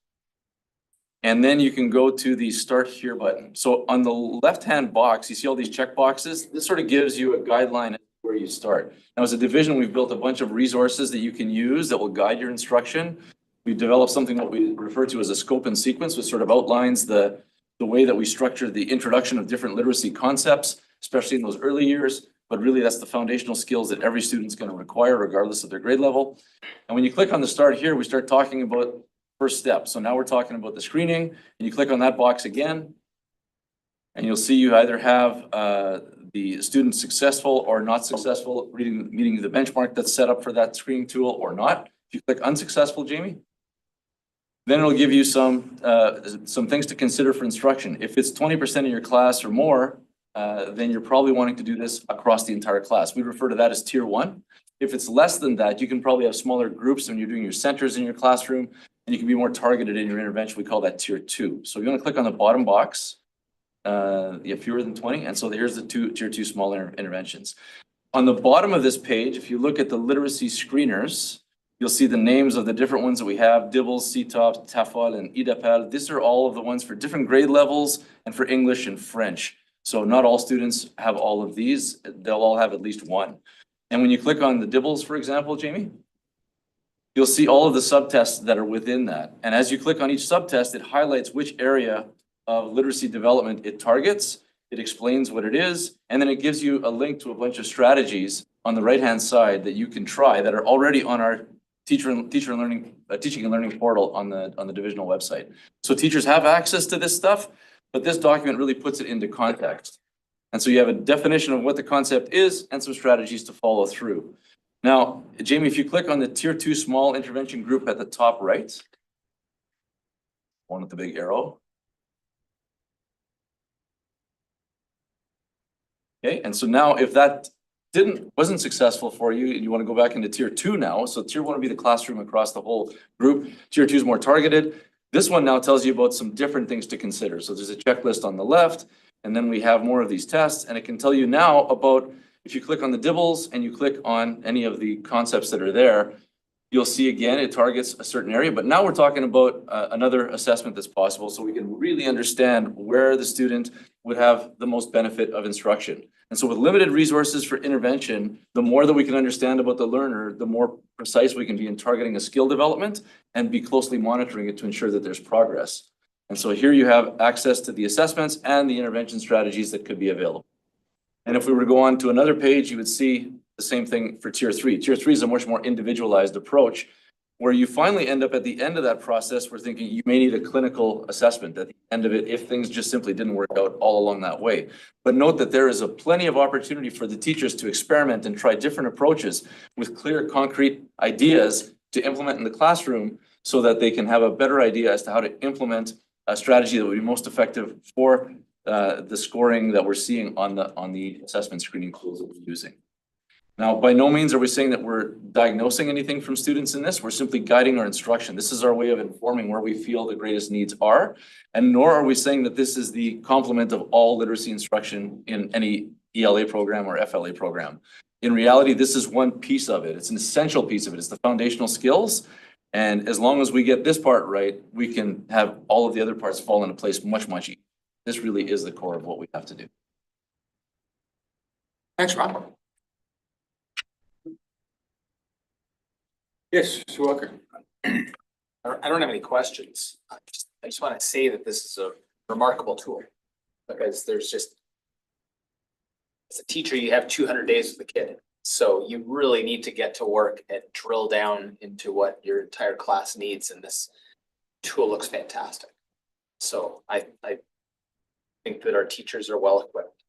And then you can go to the Start Here button. So on the left-hand box, you see all these check boxes. This sort of gives you a guideline where you start. Now, as a division, we've built a bunch of resources that you can use that will guide your instruction. We've developed something that we refer to as a scope and sequence, which sort of outlines the way that we structure the introduction of different literacy concepts, especially in those early years. But really, that's the foundational skills that every student's going to require, regardless of their grade level. And when you click on the Start Here, we start talking about first step. So now we're talking about the screening, and you click on that box again, and you'll see you either have the student successful or not successful, meeting the benchmark that's set up for that screening tool or not. If you click unsuccessful, Jamie, then it'll give you some things to consider for instruction. If it's 20% of your class or more, then you're probably wanting to do this across the entire class. We refer to that as tier 1. If it's less than that, you can probably have smaller groups when you're doing your centers in your classroom, and you can be more targeted in your intervention. We call that tier 2. So you're going to click on the bottom box. You have fewer than 20. And so here's the tier 2 smaller interventions. On the bottom of this page, if you look at the literacy screeners, you'll see the names of the different ones that we have: DIBELS, CTOPS, TEFL, and EDAPAL. These are all of the ones for different grade levels and for English and French. So not all students have all of these. They'll all have at least one. And when you click on the DIBELS, for example, Jamie, you'll see all of the subtests that are within that. And as you click on each subtest, it highlights which area of literacy development it targets. It explains what it is, and then it gives you a link to a bunch of strategies on the right-hand side that you can try that are already on our teaching and learning portal on the divisional website. So teachers have access to this stuff, but this document really puts it into context. And so you have a definition of what the concept is and some strategies to follow through. Now, Jamie, if you click on the tier 2 small intervention group at the top right, one with the big arrow. Okay, and so now if that wasn't successful for you and you want to go back into tier 2 now, so tier 1 would be the classroom across the whole group. Tier 2 is more targeted. This one now tells you about some different things to consider. So there's a checklist on the left, and then we have more of these tests, and it can tell you now about, if you click on the DIBELS and you click on any of the concepts that are there, you'll see again, it targets a certain area, but now we're talking about another assessment that's possible, so we can really understand where the student would have the most benefit of instruction. And so with limited resources for intervention, the more that we can understand about the learner, the more precise we can be in targeting a skill development and be closely monitoring it to ensure that there's progress. And so here you have access to the assessments and the intervention strategies that could be available. And if we were to go on to another page, you would see the same thing for tier three. Tier three is a much more individualized approach where you finally end up at the end of that process, we're thinking you may need a clinical assessment at the end of it if things just simply didn't work out all along that way. But note that there is a plenty of opportunity for the teachers to experiment and try different approaches with clear, concrete ideas to implement in the classroom so that they can have a better idea as to how to implement a strategy that would be most effective for the scoring that we're seeing on the assessment screening tools that we're using. Now, by no means are we saying that we're diagnosing anything from students in this. We're simply guiding our instruction. This is our way of informing where we feel the greatest needs are. And nor are we saying that this is the complement of all literacy instruction in any ELA program or FLA program. In reality, this is one piece of it. It's an essential piece of it. It's the foundational skills. And as long as we get this part right, we can have all of the other parts fall into place much, much easier. This really is the core of what we have to do. Thanks, Rob. Yes, Mr. Walker. I don't have any questions. I just want to say that this is a remarkable tool because there's just, as a teacher, you have 200 days with the kid. So you really need to get to work and drill down into what your entire class needs. And this tool looks fantastic. So I think that our teachers are well equipped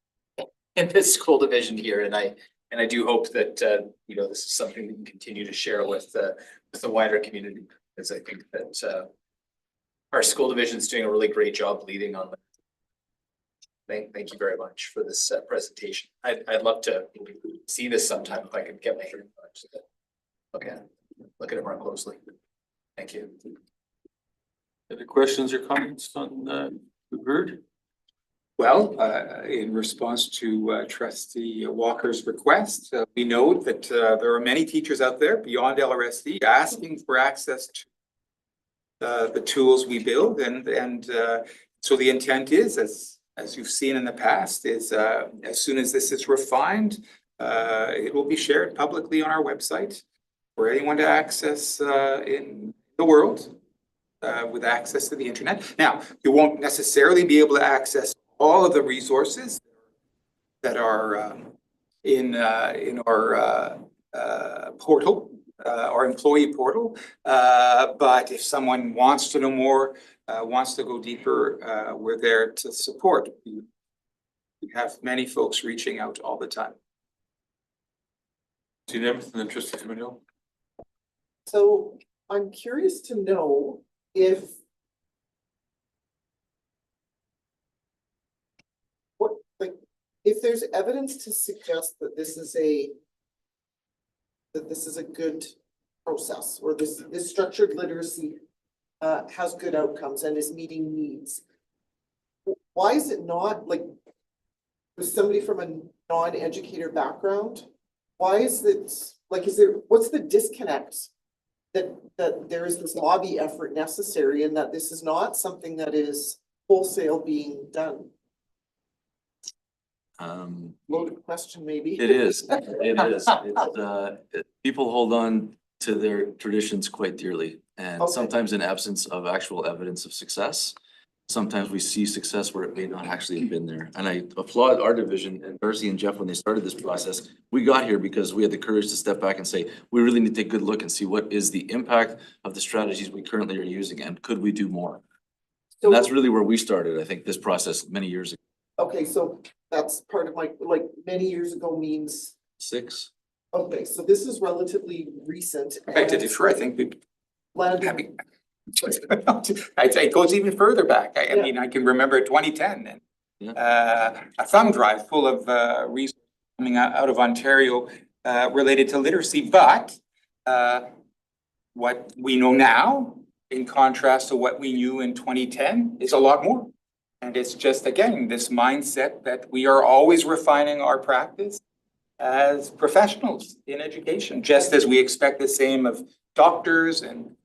in this school division here. And I do hope that, this is something we can continue to share with the wider community, because I think that our school division is doing a really great job leading on that. Thank you very much for this presentation. I'd love to see this sometime if I could get my hands on it. Okay, look at it more closely. Thank you. Other questions or comments on we've heard? Well, in response to Trustee Walker's request, we note that there are many teachers out there beyond LRSD asking for access to the tools we build, and so the intent is, as you've seen in the past, is as soon as this is refined, it will be shared publicly on our website for anyone to access in the world with access to the internet. Now, you won't necessarily be able to access all of the resources that are in our portal, our employee portal. But if someone wants to know more, wants to go deeper, we're there to support. We have many folks reaching out all the time. Do you have anything interesting to know? So I'm curious to know if if there's evidence to suggest that this is a good process, or this structured literacy has good outcomes and is meeting needs. Why is it not, like, with somebody from a non-educator background, why is it, like, what's the disconnect that there is this lobby effort necessary and that this is not something that is wholesale being done? Loaded question, maybe. It is. People hold on to their traditions quite dearly, and sometimes in absence of actual evidence of success. Sometimes we see success where it may not actually have been there. And I applaud our division and Darcy and Jeff when they started this process. We got here because we had the courage to step back and say, we really need to take a good look and see what is the impact of the strategies we currently are using, and could we do more? And that's really where we started, I think, this process many years ago. Okay, so that's part of my, like, many years ago means. 6. Okay, so this is relatively recent. I beg to differ, I think we'd Landed. happy. It goes even further back. I mean, I can remember 2010 and a thumb drive full of research coming out of Ontario related to literacy. But what we know now, in contrast to what we knew in 2010, is a lot more. And it's just, again, this mindset that we are always refining our practice as professionals in education, just as we expect the same of doctors and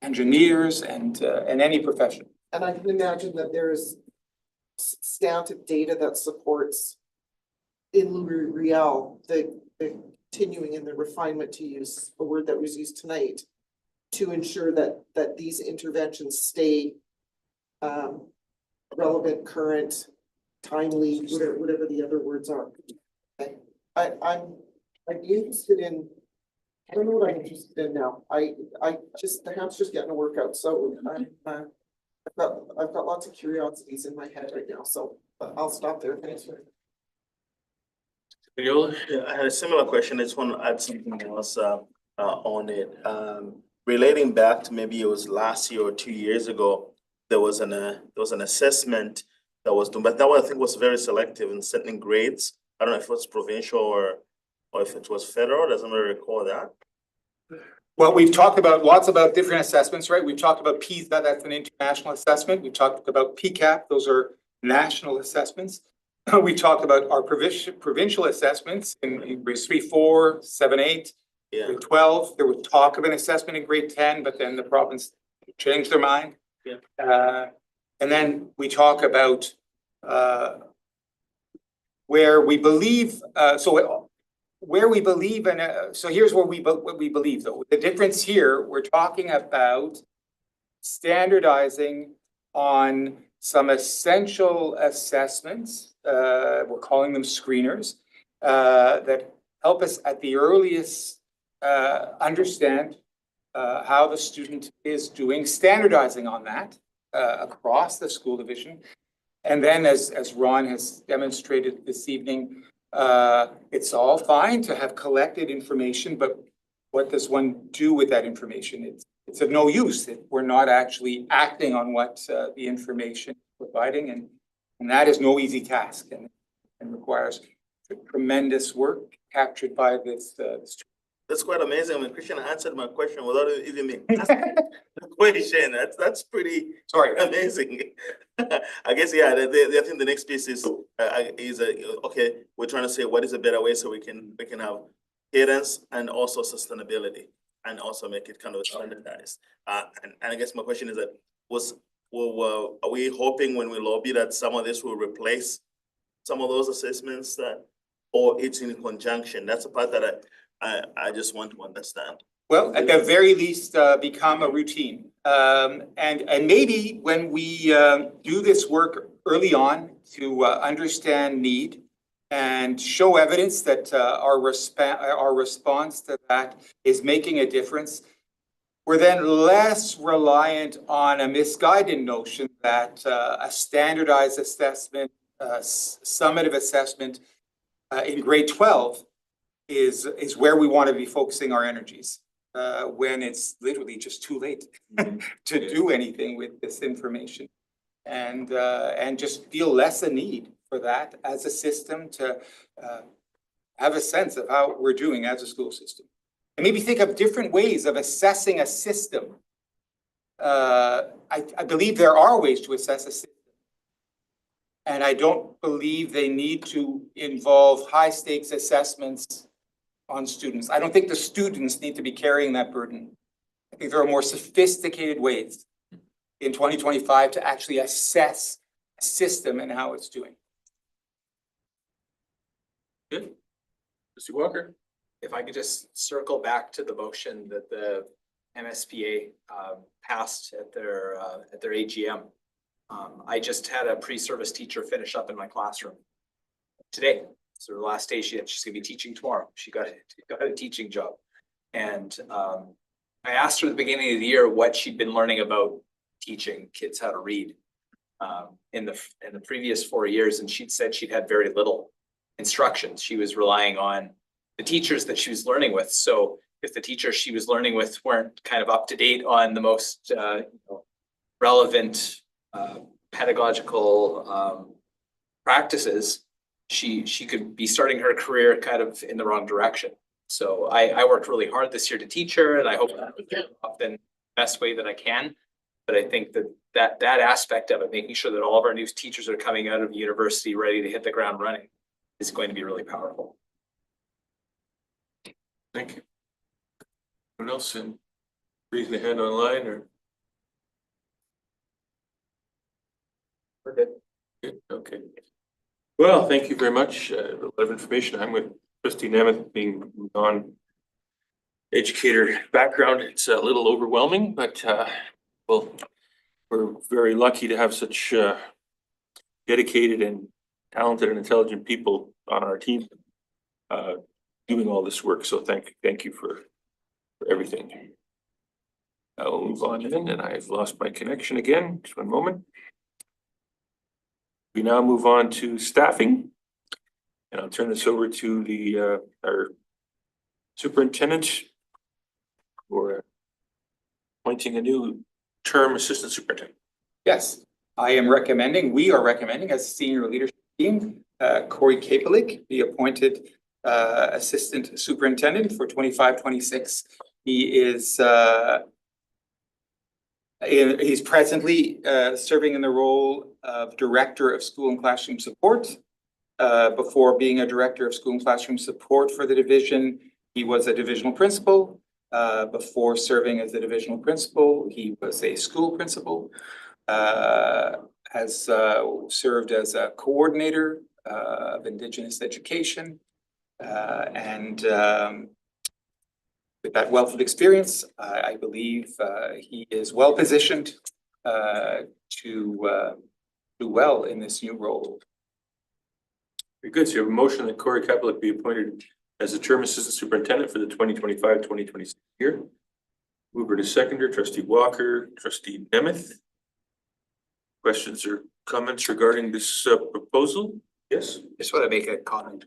engineers and any profession. And I can imagine that there is substantive data that supports in Louis Riel, the continuing and the refinement, to use a word that was used tonight, to ensure that these interventions stay relevant, current, timely, whatever the other words are. Okay. I'm I'd be interested in, I don't know what I'm interested in now. The hamster's getting a workout, so I've got lots of curiosities in my head right now, so I'll stop there. Thanks. Viola? Yeah, I had a similar question. I just want to add something else on it. Relating back to maybe it was last year or 2 years ago, there was an assessment that was done, but that one I think was very selective in setting grades. I don't know if it was provincial or if it was federal. Doesn't really recall that. Well, we've talked about lots about different assessments, right? We've talked about PISA, that's an international assessment. We've talked about PCAP, those are national assessments. We talked about our provincial assessments in grades 3, 4, 7, 8, Yeah. grade 12. There was talk of an assessment in grade 10, but then the province changed their mind. Yeah. And then we talk about where we believe, where we believe in, so here's what we believe though. The difference here, we're talking about standardizing on some essential assessments, we're calling them screeners, that help us at the earliest understand how the student is doing, standardizing on that across the school division. And then as Ron has demonstrated this evening, it's all fine to have collected information, but what does one do with that information? It's of no use if we're not actually acting on what the information is providing, and that is no easy task and requires tremendous work captured by this. That's quite amazing. I mean, Christian answered my question without even me asking the question. That's pretty amazing. I guess, yeah, I think the next piece is okay, we're trying to say what is a better way so we can have cadence and also sustainability and also make it kind of standardized. And I guess my question is that are we hoping when we lobby that some of this will replace some of those assessments or it's in conjunction? That's a part that I just want to understand. Well, at the very least, become a routine. And maybe when we do this work early on to understand need and show evidence that our response to that is making a difference, we're then less reliant on a misguided notion that a standardized assessment, summative assessment in grade 12 is where we want to be focusing our energies when it's literally just too late to do anything with this information, and just feel less a need for that as a system to have a sense of how we're doing as a school system, and maybe think of different ways of assessing a system. I believe there are ways to assess a system. And I don't believe they need to involve high stakes assessments on students. I don't think the students need to be carrying that burden. I think there are more sophisticated ways in 2025 to actually assess a system and how it's doing. Good. Mr. Walker? If I could just circle back to the motion that the MSPA passed at their AGM. I just had a pre-service teacher finish up in my classroom today. So the last day she's gonna be teaching tomorrow. She got a teaching job. And I asked her at the beginning of the year what she'd been learning about teaching kids how to read in the previous 4 years, and she'd said she'd had very little instructions. She was relying on the teachers that she was learning with. So if the teachers she was learning with weren't kind of up to date on the most relevant pedagogical practices, she could be starting her career kind of in the wrong direction. So I worked really hard this year to teach her, and I hope that was up in the best way that I can. But I think that aspect of it, making sure that all of our new teachers are coming out of university ready to hit the ground running, is going to be really powerful. Thank you. Anyone else in raising a hand online or? We're good. Good, okay. Well, thank you very much. A lot of information. I'm with Trustee Nemeth, being non-educator background. It's a little overwhelming, but well, we're very lucky to have such dedicated and talented and intelligent people on our team. doing all this work. So thank you for everything. I'll move on in, and I've lost my connection again. Just one moment. We now move on to staffing. And I'll turn this over to the our superintendent for appointing a new term assistant superintendent. Yes, we are recommending as a senior leadership team, Corey Kapalik be appointed assistant superintendent for 25-26. He is he's presently serving in the role of director of school and classroom support. Before being a director of school and classroom support for the division, he was a divisional principal. Before serving as a divisional principal, he was a school principal. Has served as a coordinator of Indigenous education. And with that wealth of experience, I believe he is well positioned to do well in this new role. Very good. So you have a motion that Corey Kapalik be appointed as the term assistant superintendent for the 2025-2026 year. Mover to seconder, trustee Walker, trustee Nemeth. Questions or comments regarding this proposal? Yes. Just want to make a comment.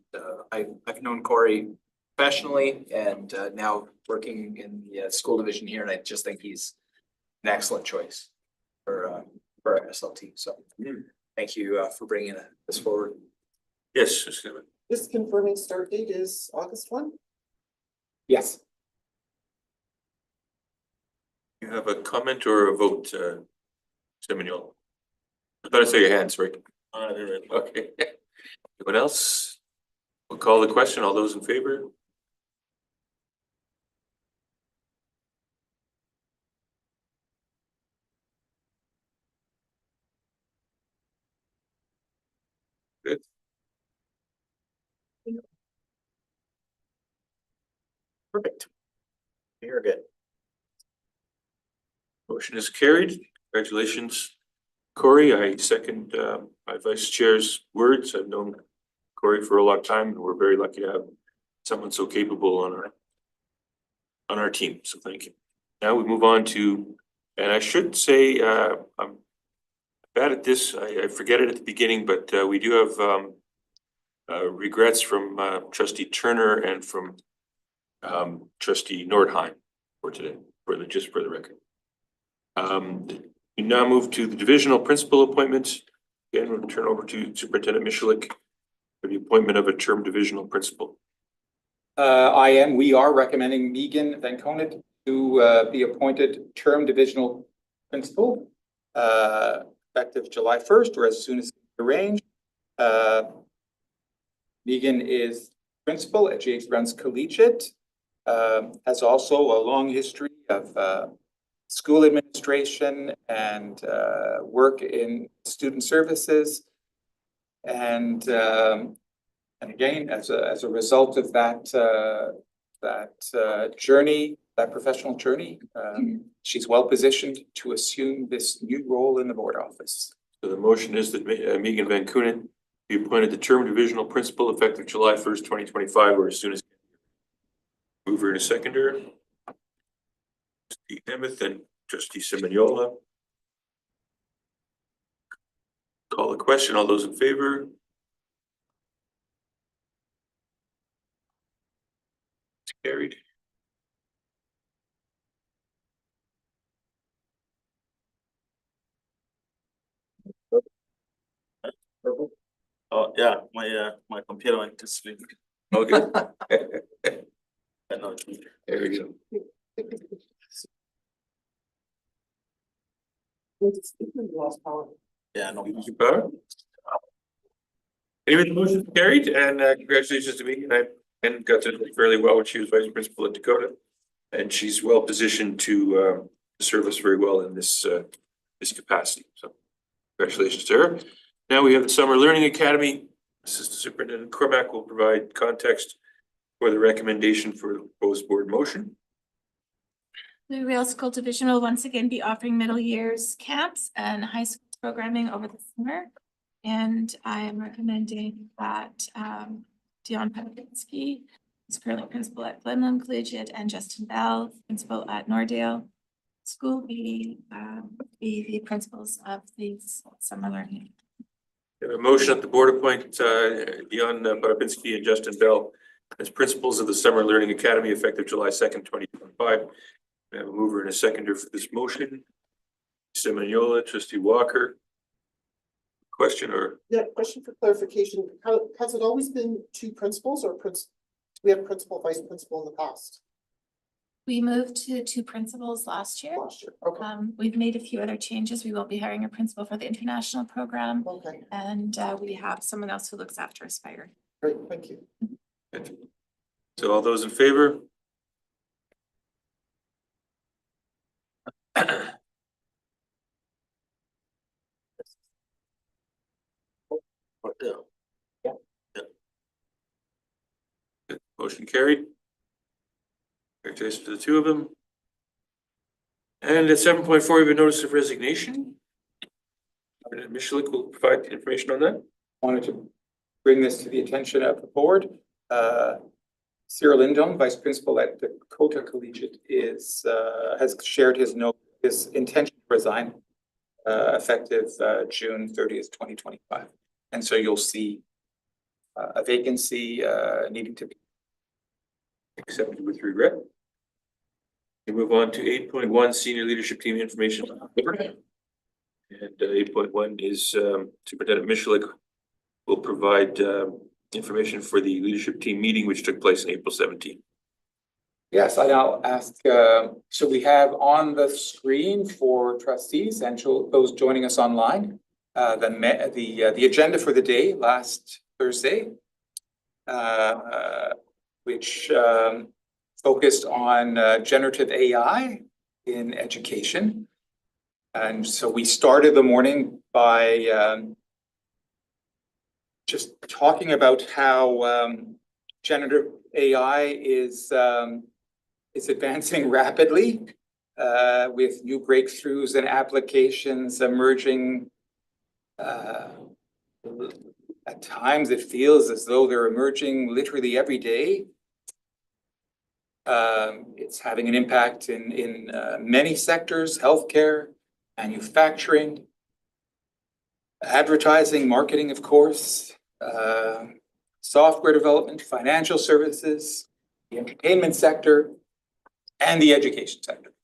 I've known Corey professionally and now working in the school division here, and I just think he's an excellent choice for our SLT. So thank you for bringing this forward. Yes. Just confirming start date is August 1? Yes. You have a comment or a vote, Seminole? I thought I saw your hands, right? Okay. Anyone else? We'll call the question. All those in favor? Good. Perfect. You're good. Motion is carried. Congratulations, Corey. I second my vice chair's words. I've known Corey for a long time, and we're very lucky to have someone so capable on our team. So thank you. Now we move on to, and I should say I'm bad at this. I forget it at the beginning, but we do have regrets from trustee Turner and from trustee Nordheim for today, just for the record. We now move to the divisional principal appointments. Again, we'll turn over to Superintendent Michalik for the appointment of a term divisional principal. We are recommending Megan Van Conant to be appointed term divisional principal effective July 1st or as soon as arranged. Megan is principal at J.H. Brown's Collegiate, has also a long history of school administration and work in student services. And again, as a result of that journey, that professional journey, she's well positioned to assume this new role in the board office. So the motion is that Megan Van Kunen be appointed the term divisional principal effective July 1st, 2025, or as soon as. Mover and a seconder. Trustee Nemeth and trustee Semenyola. Call the question. All those in favor? It's carried. Oh, yeah, my computer went to sleep. Okay. No, There we go. yeah, no. Thank you, Power. Anyway, the motion is carried, and congratulations to me. And got to do fairly well when she was vice principal at Dakota, and she's well positioned to serve us very well in this capacity. So, congratulations to her. Now we have the Summer Learning Academy. Assistant Superintendent Cormack will provide context for the recommendation for the proposed board motion. The Real School Division will once again be offering middle years camps and high school programming over the summer. And I am recommending that Dion Papinsky is currently principal at Glenlawn Collegiate, and Justin Bell, principal at Nordale School, be the principals of these summer learning. We have a motion that the board appoint Dion Barabinski and Justin Bell as principals of the Summer Learning Academy effective July 2nd, 2025. We have a mover and a seconder for this motion. Seminola, trustee Walker. Question or? Yeah, question for clarification. How, has it always been two principals or do we have principal, vice principal in the past? We moved to two principals last year. Last year, okay, We've made a few other changes. We will be hiring a principal for the international program, okay, and we have someone else who looks after Aspire. great, thank you. So all those in favor? Motion carried. Congratulations to the two of them. And at 7.4, we have a notice of resignation. Michalik will provide information on that. Wanted to bring this to the attention of the board. Cyril Lindholm, vice principal at Dakota Collegiate, has shared his intention to resign effective June 30th, 2025. And so you'll see a vacancy needing to be Accepted with regret. We move on to 8.1 senior leadership team information. And 8.1 is Superintendent Michalik will provide information for the leadership team meeting, which took place on April 17th. Yes, I'll ask, so we have on the screen for trustees and those joining us online, the agenda for the day last Thursday, which focused on generative AI in education. And so we started the morning by just talking about how generative AI is advancing rapidly with new breakthroughs and applications emerging. At times it feels as though they're emerging literally every day. It's having an impact in many sectors: healthcare, manufacturing, advertising, marketing, of course, software development, financial services, the entertainment sector, and the education sector.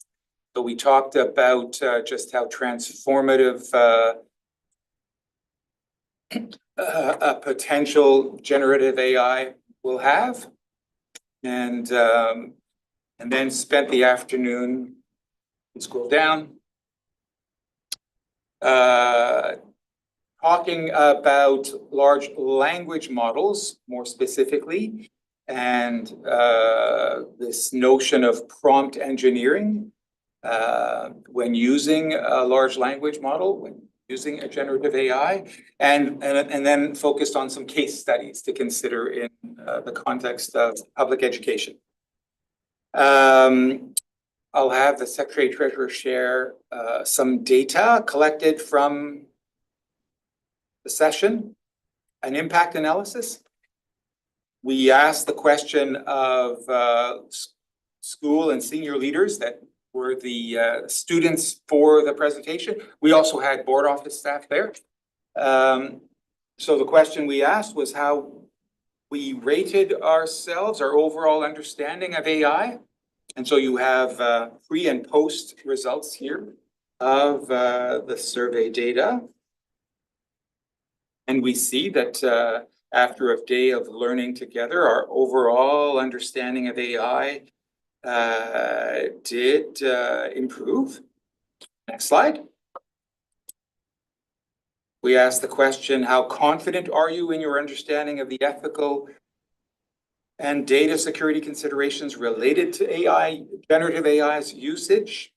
So we talked about just how transformative a potential generative AI will have, and then spent the afternoon, scroll down, talking about large language models more specifically, and this notion of prompt engineering when using a large language model, when using a generative AI, and then focused on some case studies to consider in the context of public education. I'll have the Secretary Treasurer share some data collected from the session, an impact analysis. We asked the question of school and senior leaders that were the students for the presentation. We also had board office staff there. So the question we asked was how we rated ourselves, our overall understanding of AI. And so you have pre and post results here of the survey data. And we see that after a day of learning together, our overall understanding of AI did improve. Next slide. We asked the question, how confident are you in your understanding of the ethical and data security considerations related to AI, generative AI's usage?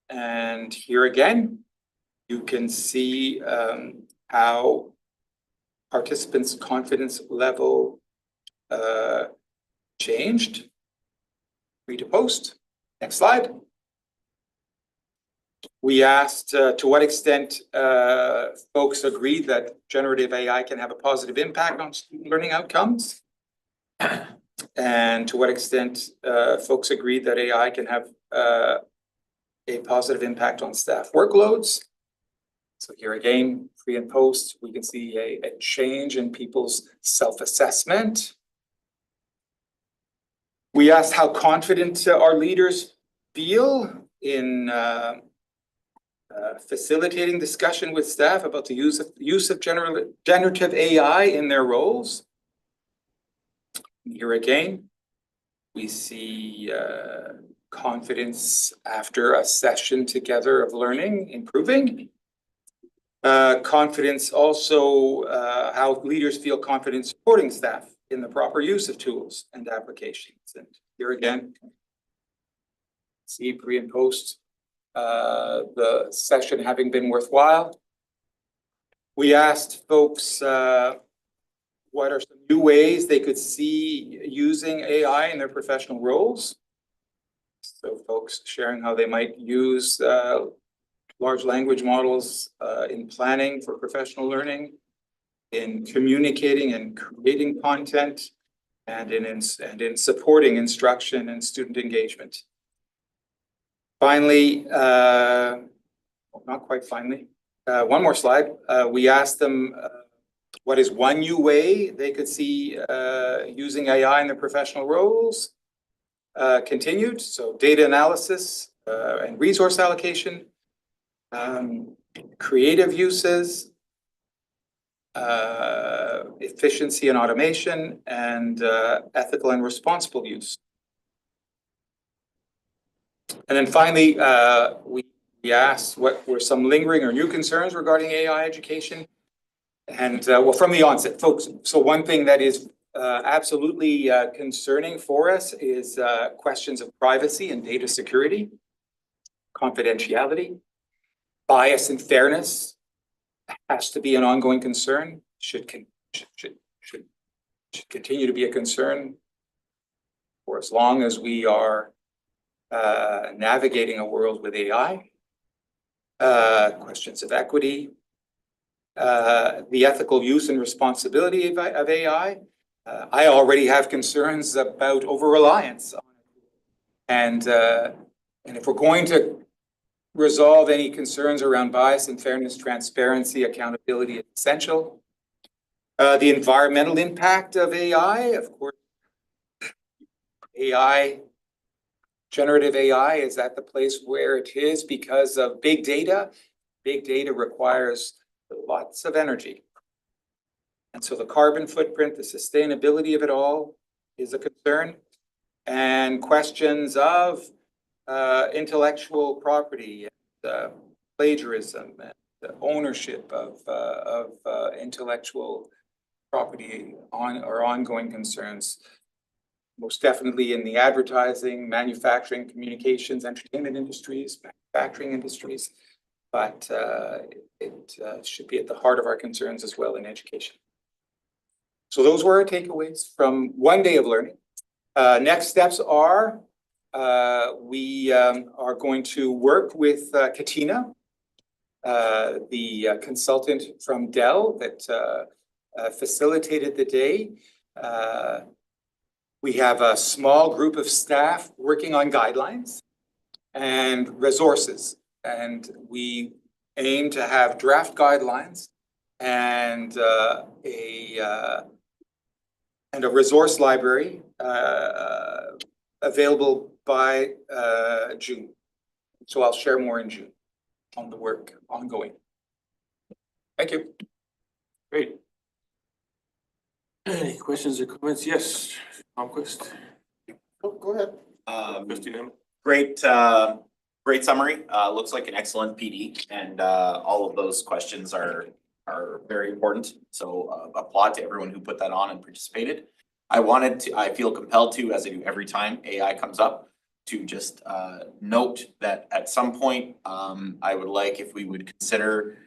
And here again, you can see how participants' confidence level changed. Pre to post. Next slide. We asked to what extent folks agreed that generative AI can have a positive impact on student learning outcomes. and to what extent folks agree that AI can have a positive impact on staff workloads. So here again, pre and post, we can see a change in people's self-assessment. We asked how confident our leaders feel in facilitating discussion with staff about the use of generative AI in their roles. Here again, we see confidence after a session together of learning, improving. Confidence also, how leaders feel confident supporting staff in the proper use of tools and applications. And here again, see pre and post the session having been worthwhile. We asked folks what are some new ways they could see using AI in their professional roles. So folks sharing how they might use large language models in planning for professional learning, in communicating and creating content, and in supporting instruction and student engagement. Finally, not quite finally, one more slide. We asked them what is one new way they could see using AI in their professional roles. Continued, so data analysis and resource allocation, creative uses, efficiency and automation, and ethical and responsible use. And then finally, we asked what were some lingering or new concerns regarding AI education. And well, from the onset, folks, so one thing that is absolutely concerning for us is questions of privacy and data security, confidentiality, bias and fairness has to be an ongoing concern, should continue to be a concern for as long as we are navigating a world with AI. Questions of equity, the ethical use and responsibility of AI. I already have concerns about over-reliance on it. And if we're going to resolve any concerns around bias and fairness, transparency, accountability is essential. The environmental impact of AI, of course, generative AI is at the place where it is because of big data. Big data requires lots of energy. And so the carbon footprint, the sustainability of it all is a concern. And questions of intellectual property, plagiarism, and the ownership of intellectual property are ongoing concerns. Most definitely in the advertising, manufacturing, communications, entertainment industries, manufacturing industries, but it should be at the heart of our concerns as well in education. So those were our takeaways from one day of learning. Next steps are we are going to work with Katina, the consultant from Dell that facilitated the day. We have a small group of staff working on guidelines and resources, and we aim to have draft guidelines and a resource library available by June. So I'll share more in June on the work ongoing. Thank you. Great. Any questions or comments? Yes, Tomquist. Oh, go ahead. Christine. Great, great summary. Looks like an excellent PD, and all of those questions are very important. So applaud to everyone who put that on and participated. I feel compelled to, as I do every time AI comes up, to just note that at some point, I would like if we would consider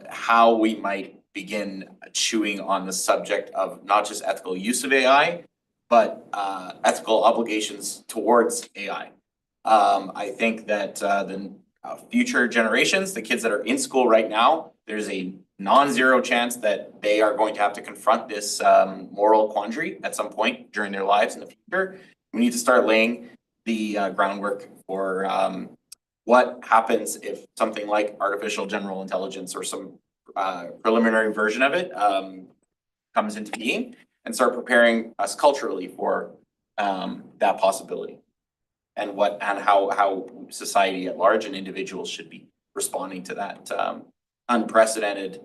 how we might begin chewing on the subject of not just ethical use of AI, but ethical obligations towards AI. I think that the future generations, the kids that are in school right now, there's a non-zero chance that they are going to have to confront this moral quandary at some point during their lives in the future. We need to start laying the groundwork for what happens if something like artificial general intelligence or some preliminary version of it comes into being, and start preparing us culturally for that possibility. And how society at large and individuals should be responding to that unprecedented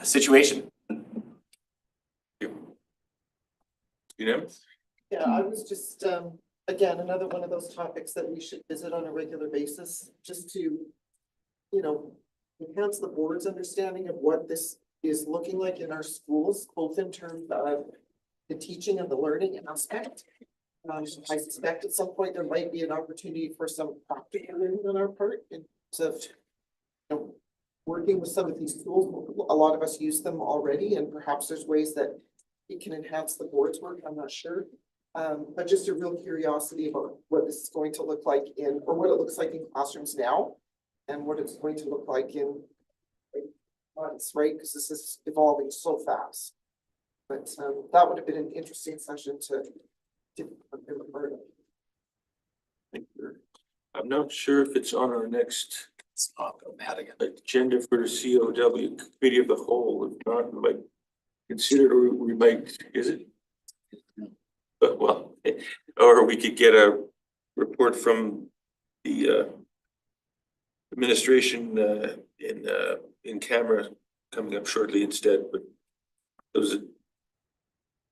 situation. Unanimous? Yeah, I was just, again, another one of those topics that we should visit on a regular basis, just to, you know, enhance the board's understanding of what this is looking like in our schools, both in terms of the teaching and the learning aspect. I suspect at some point there might be an opportunity for some practical learning on our part in terms of, you know, working with some of these tools. A lot of us use them already, and perhaps there's ways that it can enhance the board's work. I'm not sure. But just a real curiosity about what this is going to look like in, or what it looks like in classrooms now, and what it's going to look like in months, right? Because this is evolving so fast. But that would have been an interesting session to I'm not sure if it's on our next agenda for the COW Committee of the Whole. If not, we might consider it, or we might, is it? Well, or we could get a report from the administration in camera coming up shortly instead, but those.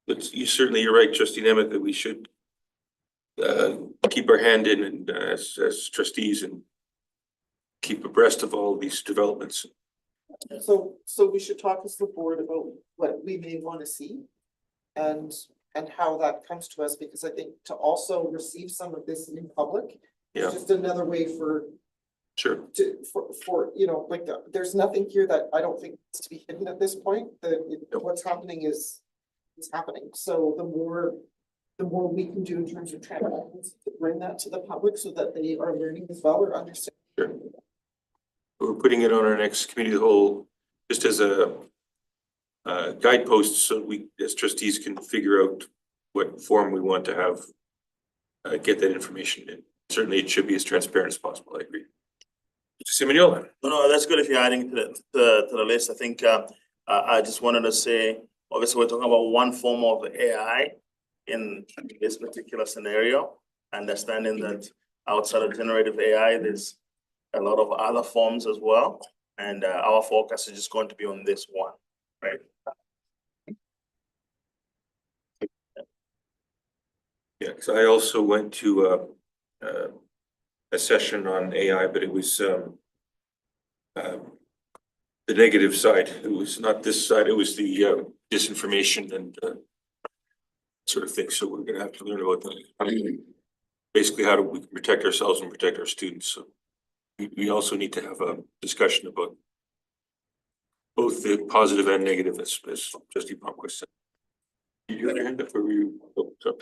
But you're right, Trustee Nemeth, that we should keep our hand in and as trustees and keep abreast of all these developments. So we should talk as the board about what we may want to see and how that comes to us, because I think to also receive some of this in public is just another way for you know, like there's nothing here that I don't think needs to be hidden at this point. What's happening is happening. So the more we can do in terms of transparency to bring that to the public so that they are learning as well or understanding. Sure. We're putting it on our next committee of the whole, just as a guidepost, so we as trustees can figure out what form we want to have get that information in. Certainly it should be as transparent as possible. I agree. Mr. Simoniola. No, that's good if you're adding to the list. I think I just wanted to say, obviously, we're talking about one form of AI in this particular scenario, understanding that outside of generative AI, there's a lot of other forms as well. And our focus is just going to be on this one, right? Yeah, because I also went to a session on AI, but it was the negative side. It was not this side. It was the disinformation and sort of thing. So we're going to have to learn about that. Basically, how do we protect ourselves and protect our students? So we also need to have a discussion about both the positive and negative, as Trustee Palmquist said. You had your hand up, or were you? Oh, sorry.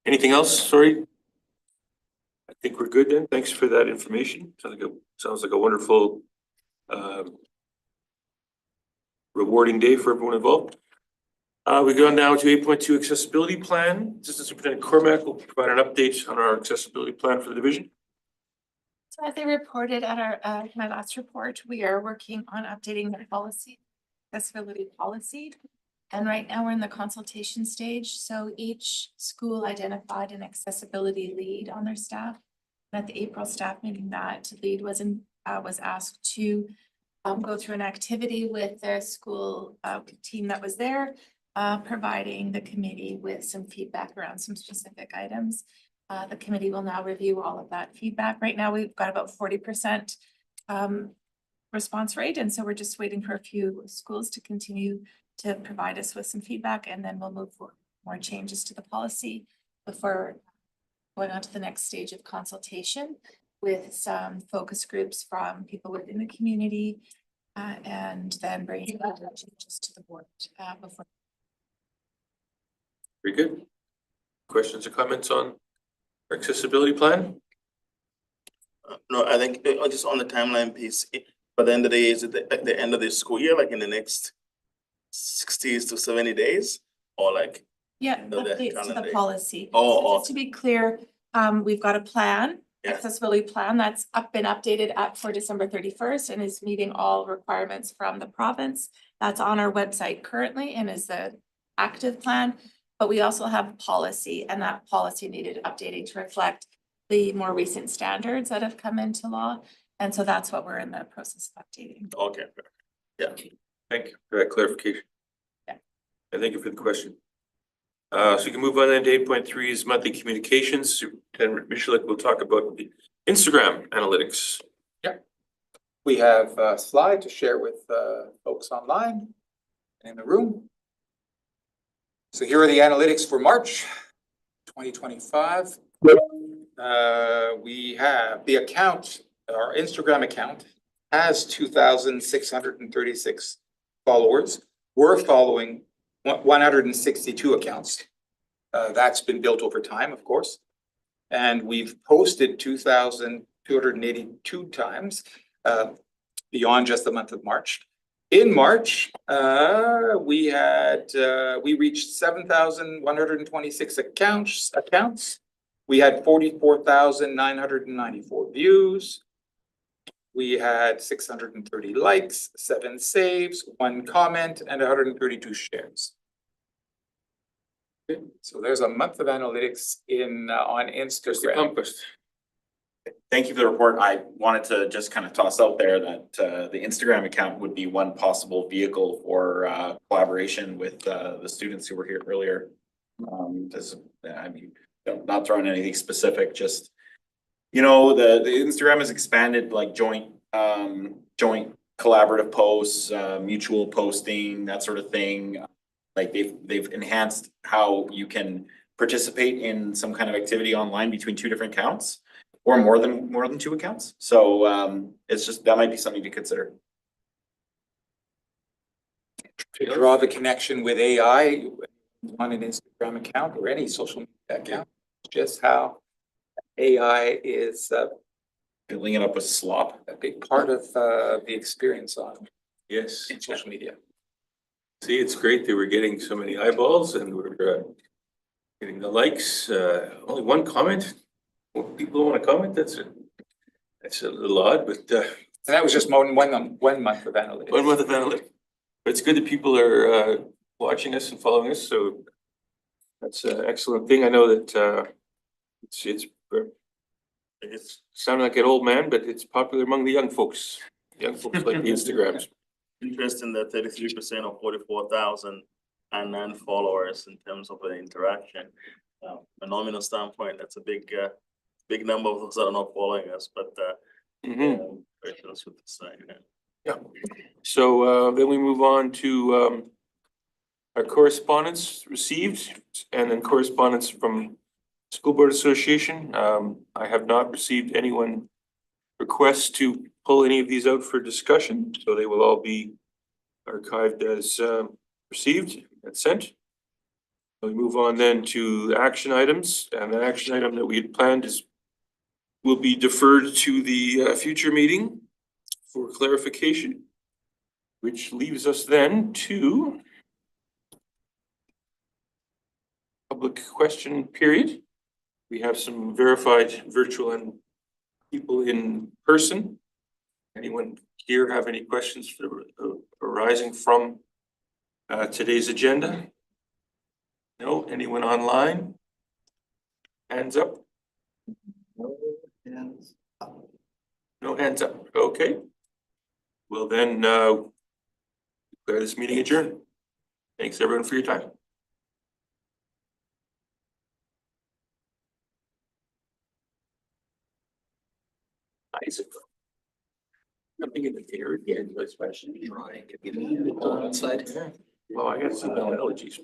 Anything else? Sorry. I think we're good then. Thanks for that information. Sounds like a wonderful, rewarding day for everyone involved. We go now to 8.2 accessibility plan. Assistant Superintendent Cormack will provide an update on our accessibility plan for the division. So as I reported at our my last report, we are working on updating the policy, accessibility policy. And right now we're in the consultation stage. So each school identified an accessibility lead on their staff. And at the April staff meeting, that lead was asked to go through an activity with the school team that was there, providing the committee with some feedback around some specific items. The committee will now review all of that feedback. Right now, we've got about 40% response rate. And so we're just waiting for a few schools to continue to provide us with some feedback, and then we'll move for more changes to the policy before going on to the next stage of consultation with some focus groups from people within the community, and then bringing changes to the board before. Very good. Questions or comments on our accessibility plan? No, I think just on the timeline piece, But the end of the day, is it at the end of the school year, like in the next 60 to 70 days, or like? Yeah, No, that updates to calendar the day. policy. Oh, So just to be clear, we've got a plan, Yeah. accessibility plan that's been updated for December 31st and is meeting all requirements from the province. That's on our website currently and is the active plan. But we also have policy, and that policy needed updating to reflect the more recent standards that have come into law. And so that's what we're in the process of updating. Okay, yeah. Thank you for that clarification. Yeah. And thank you for the question. So we can move on then to 8.3 is monthly communications. Superintendent Michalik will talk about the Instagram analytics. We have a slide to share with folks online and in the room. So here are the analytics for March 2025. We have the account, our Instagram account has 2,636 followers. We're following 162 accounts. That's been built over time, of course. And we've posted 2,282 times beyond just the month of March. In March, we reached 7,126 accounts. We had 44,994 views. We had 630 likes, 7 saves, 1 comment, and 132 shares. So there's a month of analytics on Instagram. Thank you for the report. I wanted to just kind of toss out there that the Instagram account would be one possible vehicle for collaboration with the students who were here earlier. I mean, not throwing anything specific, just, you know, the Instagram has expanded, like joint collaborative posts, mutual posting, that sort of thing. Like they've enhanced how you can participate in some kind of activity online between 2 different accounts. Or more than 2 accounts. So it's just, that might be something to consider. To draw the connection with AI on an Instagram account or any social media account, just how AI is Filling it up with slop. a big part of the experience on Yes. social media. See, it's great that we're getting so many eyeballs and we're getting the likes. Only 1 comment. People want to comment. That's a little odd, but And that was just one month of analytics. 1 month of analytics. But it's good that people are watching us and following us. So that's an excellent thing. I know that it's sounding like an old man, but it's popular among the young folks. Young folks like the Instagrams. Interesting that 33% of 44,000 and 9 followers in terms of the interaction. From a nominal standpoint, that's a big number of those that are not following us, but questions with the site. Yeah. So then we move on to our correspondence received and then correspondence from School Board Association. I have not received anyone request to pull any of these out for discussion, so they will all be archived as received and sent. We move on then to action items, and the action item that we had planned will be deferred to the future meeting for clarification, which leaves us then to public question period. We have some verified virtual and people in person. Anyone here have any questions arising from today's agenda? No? Anyone online? Hands up? No hands up. No hands up. Okay. Well then, declare this meeting adjourned. Thanks everyone for your time. Isaac. Nothing in the air again, especially. Right. Outside. Well, I got some allergies.